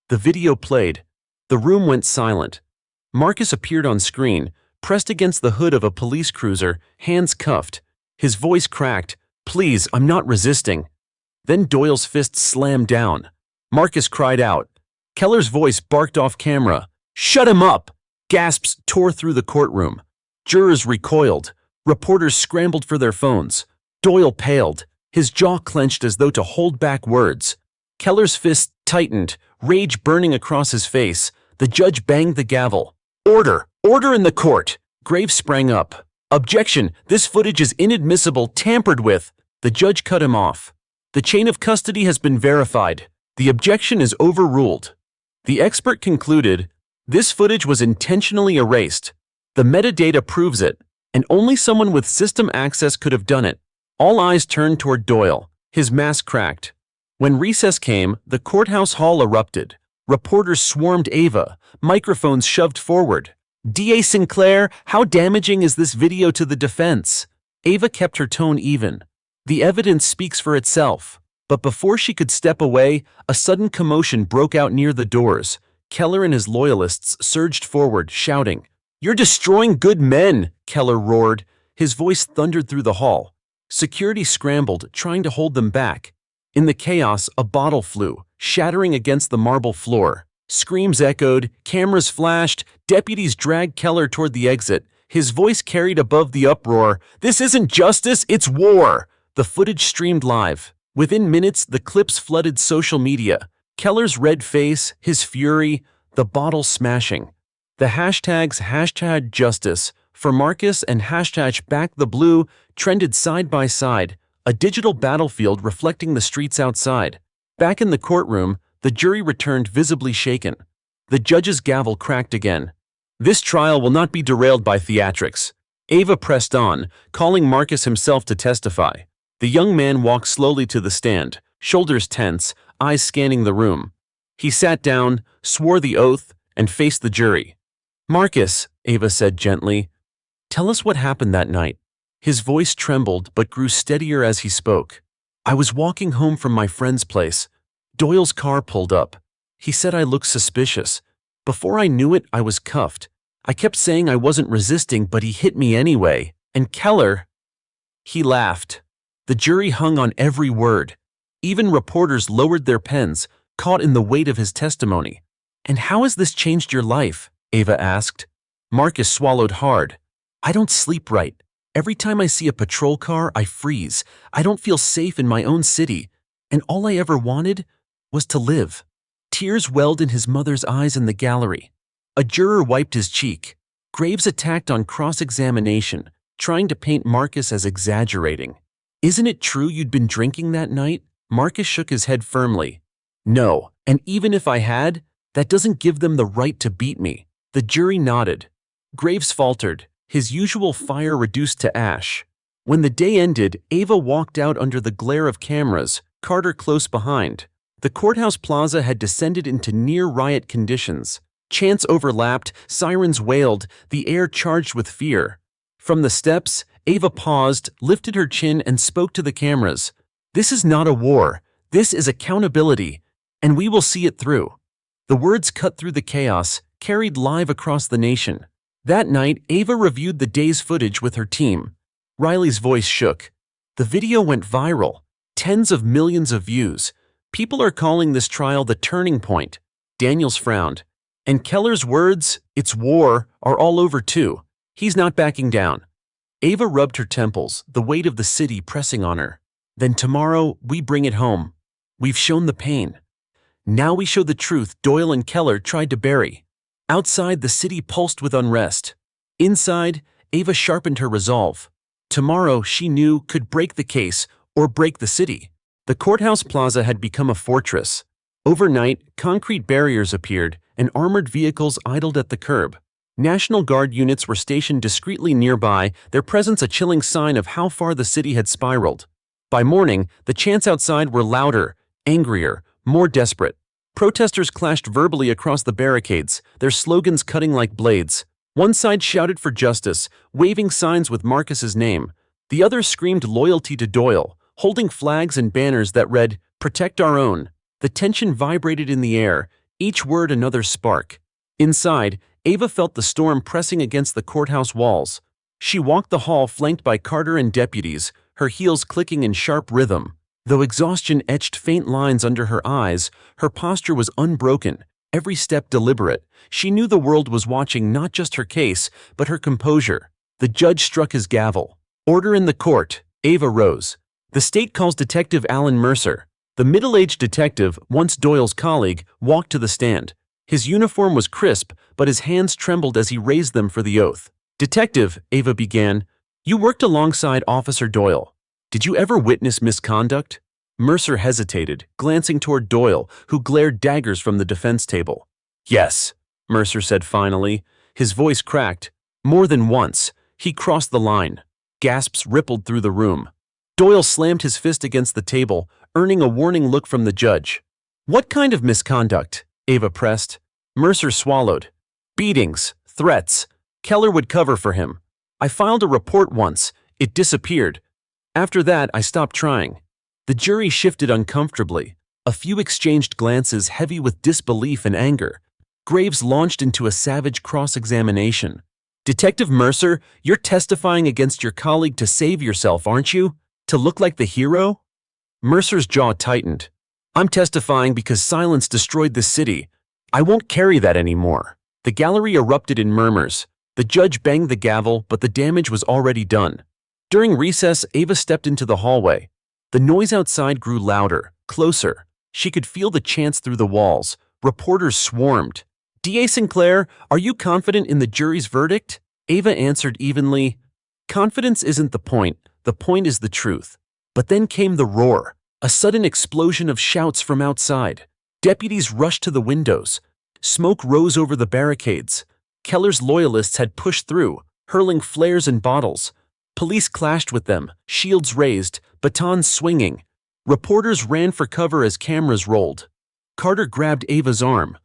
The video played. The room went silent. Marcus appeared on screen, pressed against the hood of a police cruiser, hands cuffed. His voice cracked. "Please, I'm not resisting." Then Doyle's fist slammed down. Marcus cried out. Keller's voice barked off camera. "Shut him up!" Gasps tore through the courtroom. Jurors recoiled. Reporters scrambled for their phones. Doyle paled, his jaw clenched as though to hold back words. Keller's fist tightened, rage burning across his face. The judge banged the gavel. "Order! Order in the court!" Graves sprang up. "Objection! This footage is inadmissible, tampered with!" The judge cut him off. "The chain of custody has been verified. The objection is overruled." The expert concluded, "This footage was intentionally erased. The metadata proves it, and only someone with system access could have done it." All eyes turned toward Doyle. His mask cracked. When recess came, the courthouse hall erupted. Reporters swarmed Ava, microphones shoved forward. "DA Sinclair, how damaging is this video to the defense?" Ava kept her tone even. "The evidence speaks for itself." But before she could step away, a sudden commotion broke out near the doors. Keller and his loyalists surged forward, shouting. "You're destroying good men!" Keller roared. His voice thundered through the hall. Security scrambled, trying to hold them back. In the chaos, a bottle flew, shattering against the marble floor. Screams echoed, cameras flashed, deputies dragged Keller toward the exit. His voice carried above the uproar. "This isn't justice, it's war!" The footage streamed live. Within minutes, the clips flooded social media. Keller's red face, his fury, the bottle smashing. The hashtags #justice for Marcus and #backtheblue trended side by side, a digital battlefield reflecting the streets outside. Back in the courtroom, the jury returned visibly shaken. The judge's gavel cracked again. "This trial will not be derailed by theatrics." Ava pressed on, calling Marcus himself to testify. The young man walked slowly to the stand, shoulders tense, eyes scanning the room. He sat down, swore the oath, and faced the jury. "Marcus," Ava said gently, "tell us what happened that night." His voice trembled but grew steadier as he spoke. "I was walking home from my friend's place. Doyle's car pulled up. He said I looked suspicious. Before I knew it, I was cuffed. I kept saying I wasn't resisting, but he hit me anyway. And Keller..." He laughed. The jury hung on every word. Even reporters lowered their pens, caught in the weight of his testimony. "And how has this changed your life?" Ava asked. Marcus swallowed hard. "I don't sleep right. Every time I see a patrol car, I freeze. I don't feel safe in my own city. And all I ever wanted was to live." Tears welled in his mother's eyes in the gallery. A juror wiped his cheek. Graves attacked on cross-examination, trying to paint Marcus as exaggerating. "Isn't it true you'd been drinking that night?" Marcus shook his head firmly. "No, and even if I had, that doesn't give them the right to beat me." The jury nodded. Graves faltered, his usual fire reduced to ash. When the day ended, Ava walked out under the glare of cameras, Carter close behind. The courthouse plaza had descended into near-riot conditions. Chants overlapped, sirens wailed, the air charged with fear. From the steps, Ava paused, lifted her chin, and spoke to the cameras. "This is not a war. This is accountability, and we will see it through." The words cut through the chaos, carried live across the nation. That night, Ava reviewed the day's footage with her team. Riley's voice shook. The video went viral. Tens of millions of views. People are calling this trial the turning point. Daniels frowned. And Keller's words, "It's war," are all over too. He's not backing down. Ava rubbed her temples, the weight of the city pressing on her. Then tomorrow, we bring it home. We've shown the pain. Now we show the truth Doyle and Keller tried to bury. Outside, the city pulsed with unrest. Inside, Ava sharpened her resolve. Tomorrow, she knew, could break the case or break the city. The courthouse plaza had become a fortress. Overnight, concrete barriers appeared and armored vehicles idled at the curb. National Guard units were stationed discreetly nearby, their presence a chilling sign of how far the city had spiraled. By morning, the chants outside were louder, angrier, more desperate. Protesters clashed verbally across the barricades, their slogans cutting like blades. One side shouted for justice, waving signs with Marcus's name. The other screamed loyalty to Doyle, holding flags and banners that read, "Protect our own." The tension vibrated in the air, each word another spark. Inside, Ava felt the storm pressing against the courthouse walls. She walked the hall flanked by Carter and deputies, her heels clicking in sharp rhythm. Though exhaustion etched faint lines under her eyes, her posture was unbroken, every step deliberate. She knew the world was watching not just her case, but her composure. The judge struck his gavel. "Order in the court." Ava rose. "The state calls Detective Alan Mercer." The middle-aged detective, once Doyle's colleague, walked to the stand. His uniform was crisp, but his hands trembled as he raised them for the oath. "Detective," Ava began, "you worked alongside Officer Doyle. Did you ever witness misconduct?" Mercer hesitated, glancing toward Doyle, who glared daggers from the defense table. "Yes," Mercer said finally. His voice cracked. More than once, he crossed the line. Gasps rippled through the room. Doyle slammed his fist against the table, earning a warning look from the judge. "What kind of misconduct?" Ava pressed. Mercer swallowed. "Beatings, threats. Keller would cover for him. I filed a report once. It disappeared. After that, I stopped trying." The jury shifted uncomfortably. A few exchanged glances heavy with disbelief and anger. Graves launched into a savage cross-examination. "Detective Mercer, you're testifying against your colleague to save yourself, aren't you? To look like the hero?" Mercer's jaw tightened. "I'm testifying because silence destroyed the city. I won't carry that anymore." The gallery erupted in murmurs. The judge banged the gavel, but the damage was already done. During recess, Ava stepped into the hallway. The noise outside grew louder, closer. She could feel the chants through the walls. Reporters swarmed. "DA Sinclair, are you confident in the jury's verdict?" Ava answered evenly, "Confidence isn't the point is the truth." But then came the roar, a sudden explosion of shouts from outside. Deputies rushed to the windows. Smoke rose over the barricades. Keller's loyalists had pushed through, hurling flares and bottles. Police clashed with them, shields raised, batons swinging. Reporters ran for cover as cameras rolled. Carter grabbed Ava's arm.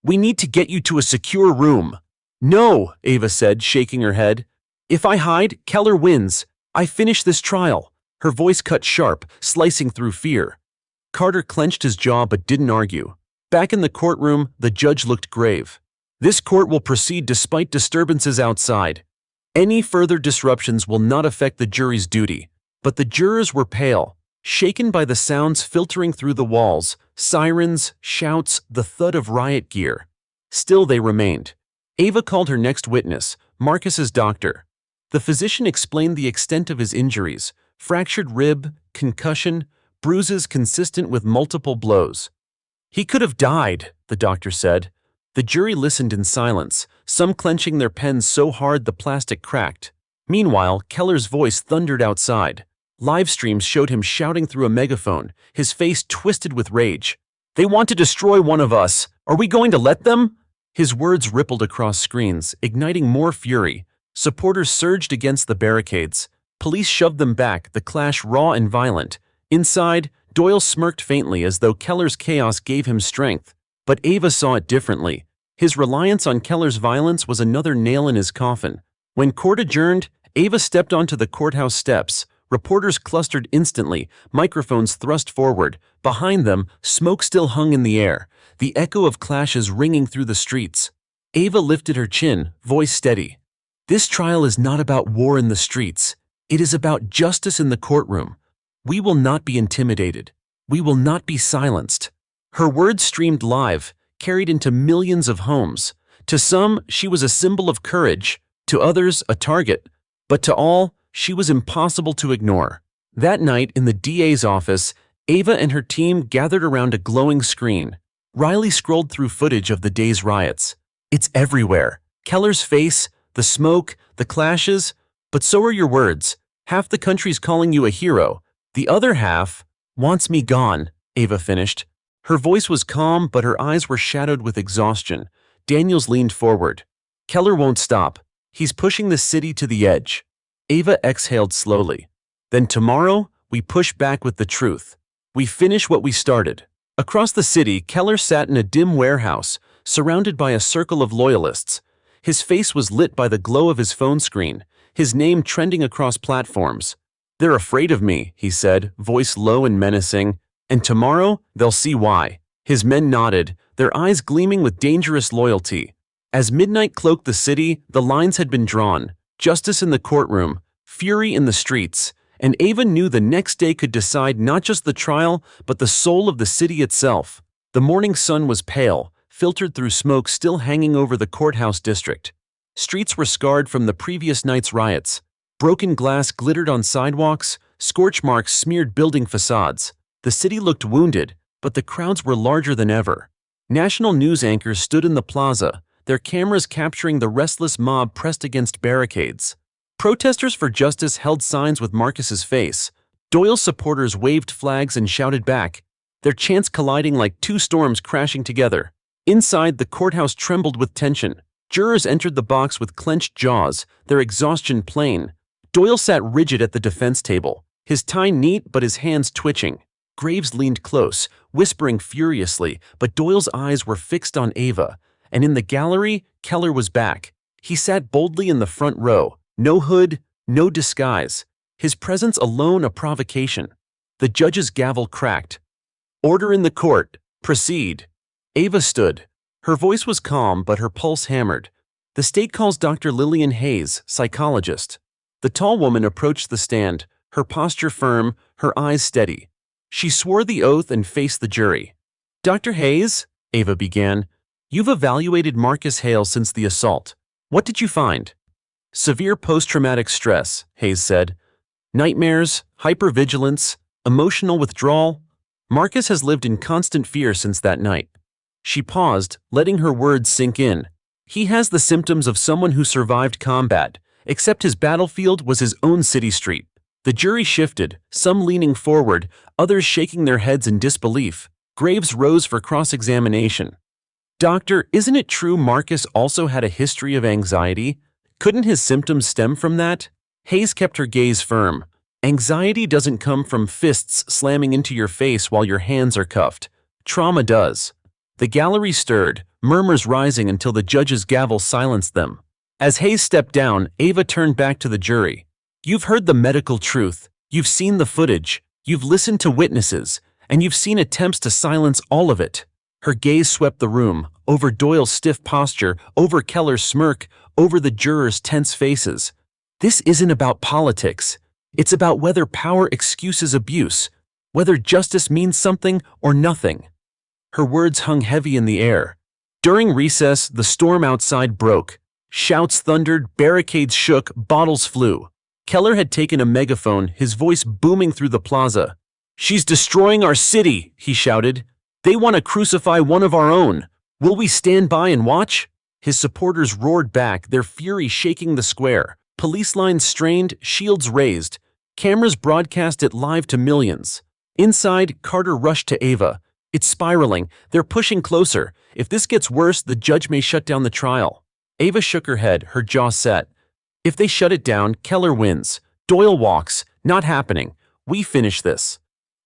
"We need to get you to a secure room." "No," Ava said, shaking her head. "If I hide, Keller wins. I finish this trial." Her voice cut sharp, slicing through fear. Carter clenched his jaw but didn't argue. Back in the courtroom, the judge looked grave. "This court will proceed despite disturbances outside. Any further disruptions will not affect the jury's duty." But the jurors were pale, shaken by the sounds filtering through the walls, sirens, shouts, the thud of riot gear. Still they remained. Ava called her next witness, Marcus's doctor. The physician explained the extent of his injuries: fractured rib, concussion, bruises consistent with multiple blows. "He could have died," the doctor said. The jury listened in silence, some clenching their pens so hard the plastic cracked. Meanwhile, Keller's voice thundered outside. Live streams showed him shouting through a megaphone, his face twisted with rage. "They want to destroy one of us. Are we going to let them?" His words rippled across screens, igniting more fury. Supporters surged against the barricades. Police shoved them back, the clash raw and violent. Inside, Doyle smirked faintly as though Keller's chaos gave him strength. But Ava saw it differently. His reliance on Keller's violence was another nail in his coffin. When court adjourned, Ava stepped onto the courthouse steps. Reporters clustered instantly, microphones thrust forward. Behind them, smoke still hung in the air, the echo of clashes ringing through the streets. Ava lifted her chin, voice steady. "This trial is not about war in the streets. It is about justice in the courtroom. We will not be intimidated. We will not be silenced." Her words streamed live, carried into millions of homes. To some, she was a symbol of courage, to others, a target, but to all, she was impossible to ignore. That night in the DA's office, Ava and her team gathered around a glowing screen. Riley scrolled through footage of the day's riots. It's everywhere. Keller's face, the smoke, the clashes, but so are your words. Half the country's calling you a hero. The other half wants me gone, Ava finished. Her voice was calm, but her eyes were shadowed with exhaustion. Daniels leaned forward. Keller won't stop. He's pushing the city to the edge. Ava exhaled slowly. Then tomorrow, we push back with the truth. We finish what we started. Across the city, Keller sat in a dim warehouse, surrounded by a circle of loyalists. His face was lit by the glow of his phone screen, his name trending across platforms. They're afraid of me, he said, voice low and menacing. And tomorrow, they'll see why. His men nodded, their eyes gleaming with dangerous loyalty. As midnight cloaked the city, the lines had been drawn. Justice in the courtroom, fury in the streets, and Ava knew the next day could decide not just the trial, but the soul of the city itself. The morning sun was pale, filtered through smoke still hanging over the courthouse district. Streets were scarred from the previous night's riots. Broken glass glittered on sidewalks, scorch marks smeared building facades. The city looked wounded, but the crowds were larger than ever. National news anchors stood in the plaza, their cameras capturing the restless mob pressed against barricades. Protesters for justice held signs with Marcus's face. Doyle's supporters waved flags and shouted back, their chants colliding like two storms crashing together. Inside, the courthouse trembled with tension. Jurors entered the box with clenched jaws, their exhaustion plain. Doyle sat rigid at the defense table, his tie neat but his hands twitching. Graves leaned close, whispering furiously, but Doyle's eyes were fixed on Ava. And in the gallery, Keller was back. He sat boldly in the front row. No hood, no disguise. His presence alone a provocation. The judge's gavel cracked. Order in the court. Proceed. Ava stood. Her voice was calm, but her pulse hammered. The state calls Dr. Lillian Hayes, psychologist. The tall woman approached the stand, her posture firm, her eyes steady. She swore the oath and faced the jury. Dr. Hayes, Ava began, you've evaluated Marcus Hale since the assault. What did you find? Severe post-traumatic stress, Hayes said. Nightmares, hypervigilance, emotional withdrawal. Marcus has lived in constant fear since that night. She paused, letting her words sink in. He has the symptoms of someone who survived combat, except his battlefield was his own city street. The jury shifted, some leaning forward, others shaking their heads in disbelief. Graves rose for cross-examination. Doctor, isn't it true Marcus also had a history of anxiety? Couldn't his symptoms stem from that? Hayes kept her gaze firm. Anxiety doesn't come from fists slamming into your face while your hands are cuffed. Trauma does. The gallery stirred, murmurs rising until the judge's gavel silenced them. As Hayes stepped down, Ava turned back to the jury. You've heard the medical truth. You've seen the footage. You've listened to witnesses. And you've seen attempts to silence all of it. Her gaze swept the room, over Doyle's stiff posture, over Keller's smirk, over the jurors' tense faces. This isn't about politics. It's about whether power excuses abuse, whether justice means something or nothing. Her words hung heavy in the air. During recess, the storm outside broke. Shouts thundered, barricades shook, bottles flew. Keller had taken a megaphone, his voice booming through the plaza. She's destroying our city, he shouted. They want to crucify one of our own. Will we stand by and watch? His supporters roared back, their fury shaking the square. Police lines strained, shields raised. Cameras broadcast it live to millions. Inside, Carter rushed to Ava. It's spiraling. They're pushing closer. If this gets worse, the judge may shut down the trial. Ava shook her head, her jaw set. If they shut it down, Keller wins. Doyle walks. Not happening. We finish this.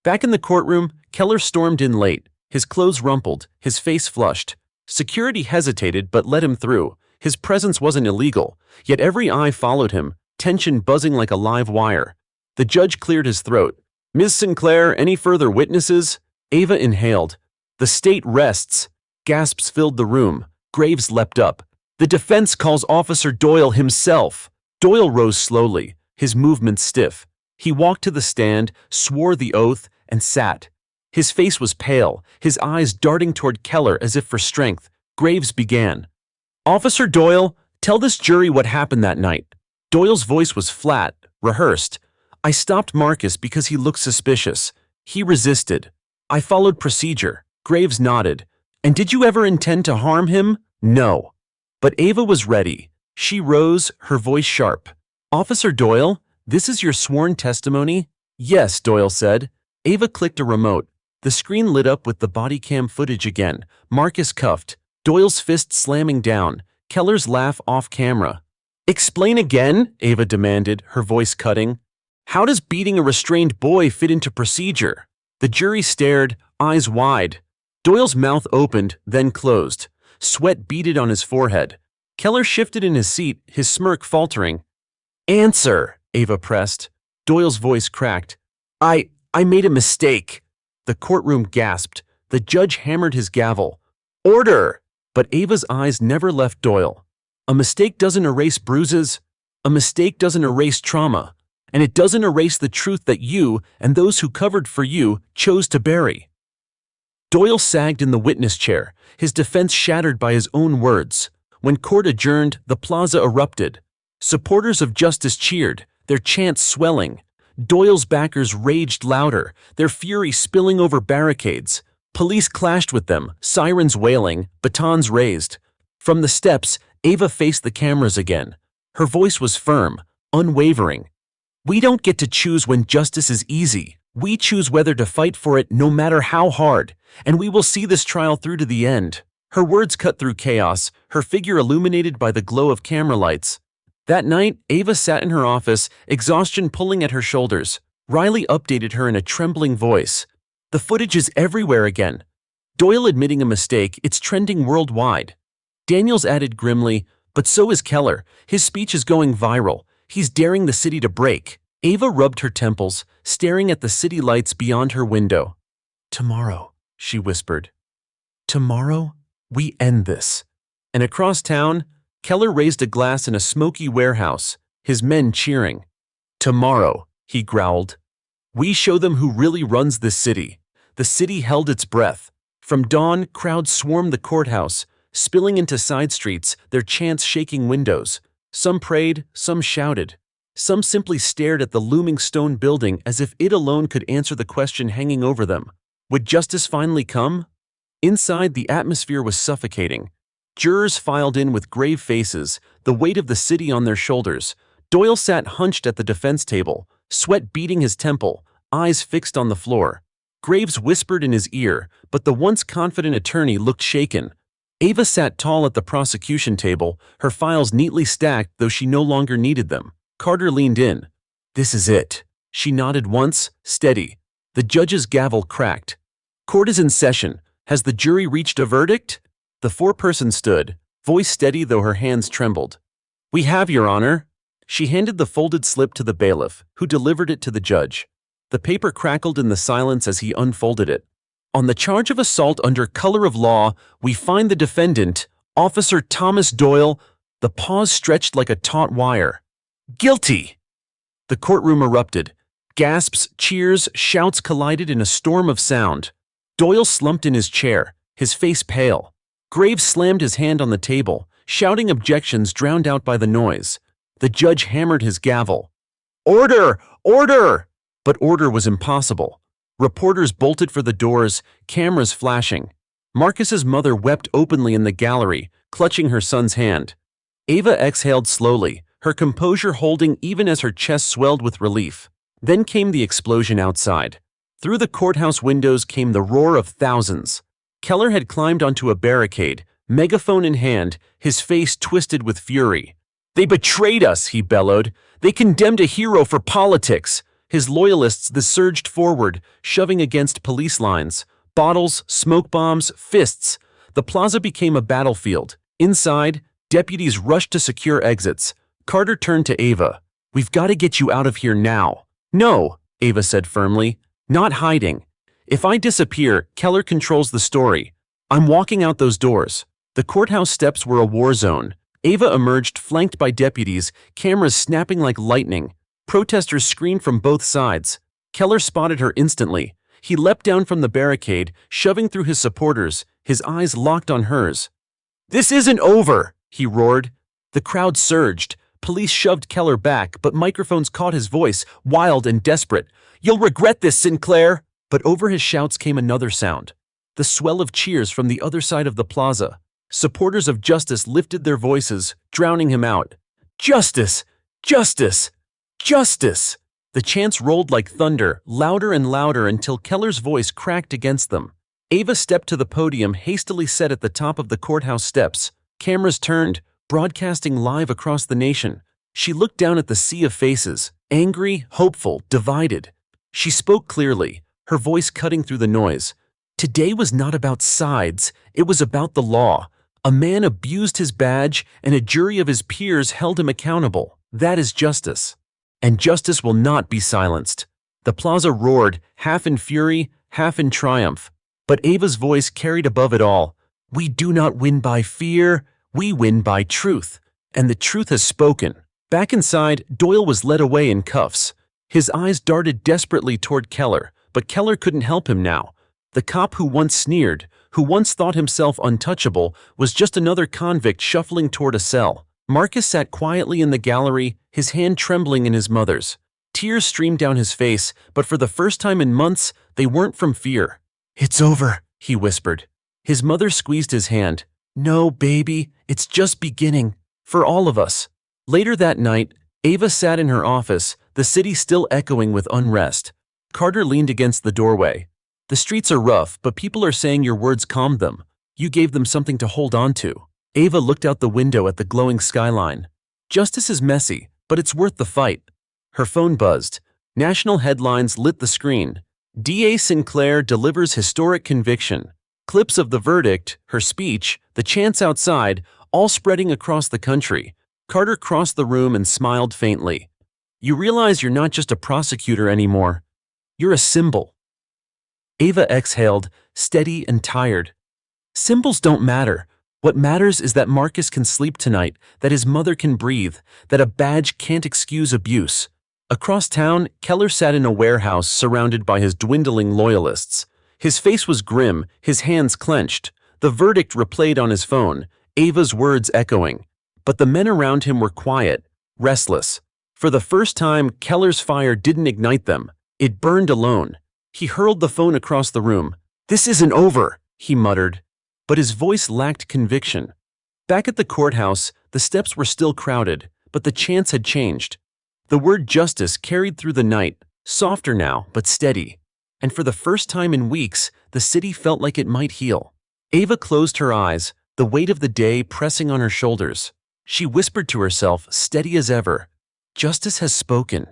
Back in the courtroom, Keller stormed in late. His clothes rumpled, his face flushed. Security hesitated but let him through. His presence wasn't illegal, yet every eye followed him, tension buzzing like a live wire. The judge cleared his throat. Ms. Sinclair, any further witnesses? Ava inhaled. The state rests. Gasps filled the room. Graves leapt up. The defense calls Officer Doyle himself. Doyle rose slowly, his movements stiff. He walked to the stand, swore the oath, and sat. His face was pale, his eyes darting toward Keller as if for strength. Graves began. "Officer Doyle, tell this jury what happened that night." Doyle's voice was flat, rehearsed. "I stopped Marcus because he looked suspicious. He resisted. I followed procedure." Graves nodded. "And did you ever intend to harm him?" "No." But Ava was ready. She rose, her voice sharp. "Officer Doyle, this is your sworn testimony?" "Yes," Doyle said. Ava clicked a remote. The screen lit up with the body cam footage again. Marcus cuffed, Doyle's fist slamming down, Keller's laugh off camera. "Explain again," Ava demanded, her voice cutting. "How does beating a restrained boy fit into procedure?" The jury stared, eyes wide. Doyle's mouth opened, then closed. Sweat beaded on his forehead. Keller shifted in his seat, his smirk faltering. "Answer," Ava pressed. Doyle's voice cracked. I made a mistake." The courtroom gasped. The judge hammered his gavel. "Order!" But Ava's eyes never left Doyle. A mistake doesn't erase bruises. A mistake doesn't erase trauma. And it doesn't erase the truth that you, and those who covered for you, chose to bury. Doyle sagged in the witness chair, his defense shattered by his own words. When court adjourned, the plaza erupted. Supporters of justice cheered, their chants swelling. Doyle's backers raged louder, their fury spilling over barricades. Police clashed with them, sirens wailing, batons raised. From the steps, Ava faced the cameras again. Her voice was firm, unwavering. "We don't get to choose when justice is easy. We choose whether to fight for it no matter how hard, and we will see this trial through to the end." Her words cut through chaos, her figure illuminated by the glow of camera lights. That night, Ava sat in her office, exhaustion pulling at her shoulders. Riley updated her in a trembling voice. "The footage is everywhere again. Doyle admitting a mistake, it's trending worldwide." Daniels added grimly, "But so is Keller. His speech is going viral. He's daring the city to break." Ava rubbed her temples, staring at the city lights beyond her window. "Tomorrow," she whispered. "Tomorrow, we end this." And across town, Keller raised a glass in a smoky warehouse, his men cheering. "Tomorrow," he growled. "We show them who really runs this city." The city held its breath. From dawn, crowds swarmed the courthouse, spilling into side streets, their chants shaking windows. Some prayed, some shouted. Some simply stared at the looming stone building as if it alone could answer the question hanging over them. Would justice finally come? Inside, the atmosphere was suffocating. Jurors filed in with grave faces, the weight of the city on their shoulders. Doyle sat hunched at the defense table, sweat beading his temple, eyes fixed on the floor. Graves whispered in his ear, but the once confident attorney looked shaken. Ava sat tall at the prosecution table, her files neatly stacked though she no longer needed them. Carter leaned in. "This is it." She nodded once, steady. The judge's gavel cracked. "Court is in session. Has the jury reached a verdict?" The foreperson stood, voice steady though her hands trembled. "We have, Your Honor." She handed the folded slip to the bailiff, who delivered it to the judge. The paper crackled in the silence as he unfolded it. "On the charge of assault under color of law, we find the defendant, Officer Thomas Doyle." The pause stretched like a taut wire. "Guilty!" The courtroom erupted. Gasps, cheers, shouts collided in a storm of sound. Doyle slumped in his chair, his face pale. Graves slammed his hand on the table, shouting objections drowned out by the noise. The judge hammered his gavel. "Order! Order!" But order was impossible. Reporters bolted for the doors, cameras flashing. Marcus's mother wept openly in the gallery, clutching her son's hand. Ava exhaled slowly, her composure holding even as her chest swelled with relief. Then came the explosion outside. Through the courthouse windows came the roar of thousands. Keller had climbed onto a barricade, megaphone in hand, his face twisted with fury. "They betrayed us," he bellowed. "They condemned a hero for politics." His loyalists surged forward, shoving against police lines. Bottles, smoke bombs, fists. The plaza became a battlefield. Inside, deputies rushed to secure exits. Carter turned to Ava. "We've got to get you out of here now." "No," Ava said firmly. "Not hiding. If I disappear, Keller controls the story. I'm walking out those doors." The courthouse steps were a war zone. Ava emerged flanked by deputies, cameras snapping like lightning. Protesters screamed from both sides. Keller spotted her instantly. He leapt down from the barricade, shoving through his supporters, his eyes locked on hers. "This isn't over!" he roared. The crowd surged. Police shoved Keller back, but microphones caught his voice, wild and desperate. "You'll regret this, Sinclair!" But over his shouts came another sound. The swell of cheers from the other side of the plaza. Supporters of justice lifted their voices, drowning him out. "Justice! Justice! Justice!" The chants rolled like thunder, louder and louder until Keller's voice cracked against them. Ava stepped to the podium hastily set at the top of the courthouse steps. Cameras turned, broadcasting live across the nation. She looked down at the sea of faces, angry, hopeful, divided. She spoke clearly, her voice cutting through the noise. Today was not about sides, it was about the law. A man abused his badge, and a jury of his peers held him accountable. That is justice. And justice will not be silenced. The plaza roared, half in fury, half in triumph. But Ava's voice carried above it all. "We do not win by fear, we win by truth. And the truth has spoken." Back inside, Doyle was led away in cuffs. His eyes darted desperately toward Keller, but Keller couldn't help him now. The cop who once sneered, who once thought himself untouchable, was just another convict shuffling toward a cell. Marcus sat quietly in the gallery, his hand trembling in his mother's. Tears streamed down his face, but for the first time in months, they weren't from fear. "It's over," he whispered. His mother squeezed his hand. "No, baby, it's just beginning. For all of us." Later that night, Ava sat in her office, the city still echoing with unrest. Carter leaned against the doorway. "The streets are rough, but people are saying your words calmed them. You gave them something to hold on to." Ava looked out the window at the glowing skyline. "Justice is messy, but it's worth the fight." Her phone buzzed. National headlines lit the screen. DA Sinclair delivers historic conviction. Clips of the verdict, her speech, the chants outside, all spreading across the country. Carter crossed the room and smiled faintly. "You realize you're not just a prosecutor anymore. You're a symbol." Ava exhaled, steady and tired. "Symbols don't matter. What matters is that Marcus can sleep tonight, that his mother can breathe, that a badge can't excuse abuse." Across town, Keller sat in a warehouse surrounded by his dwindling loyalists. His face was grim, his hands clenched. The verdict replayed on his phone, Ava's words echoing. But the men around him were quiet, restless. For the first time, Keller's fire didn't ignite them. It burned alone. He hurled the phone across the room. "This isn't over," he muttered. But his voice lacked conviction. Back at the courthouse, the steps were still crowded, but the chants had changed. The word justice carried through the night, softer now, but steady. And for the first time in weeks, the city felt like it might heal. Ava closed her eyes, the weight of the day pressing on her shoulders. She whispered to herself, steady as ever, "Justice has spoken."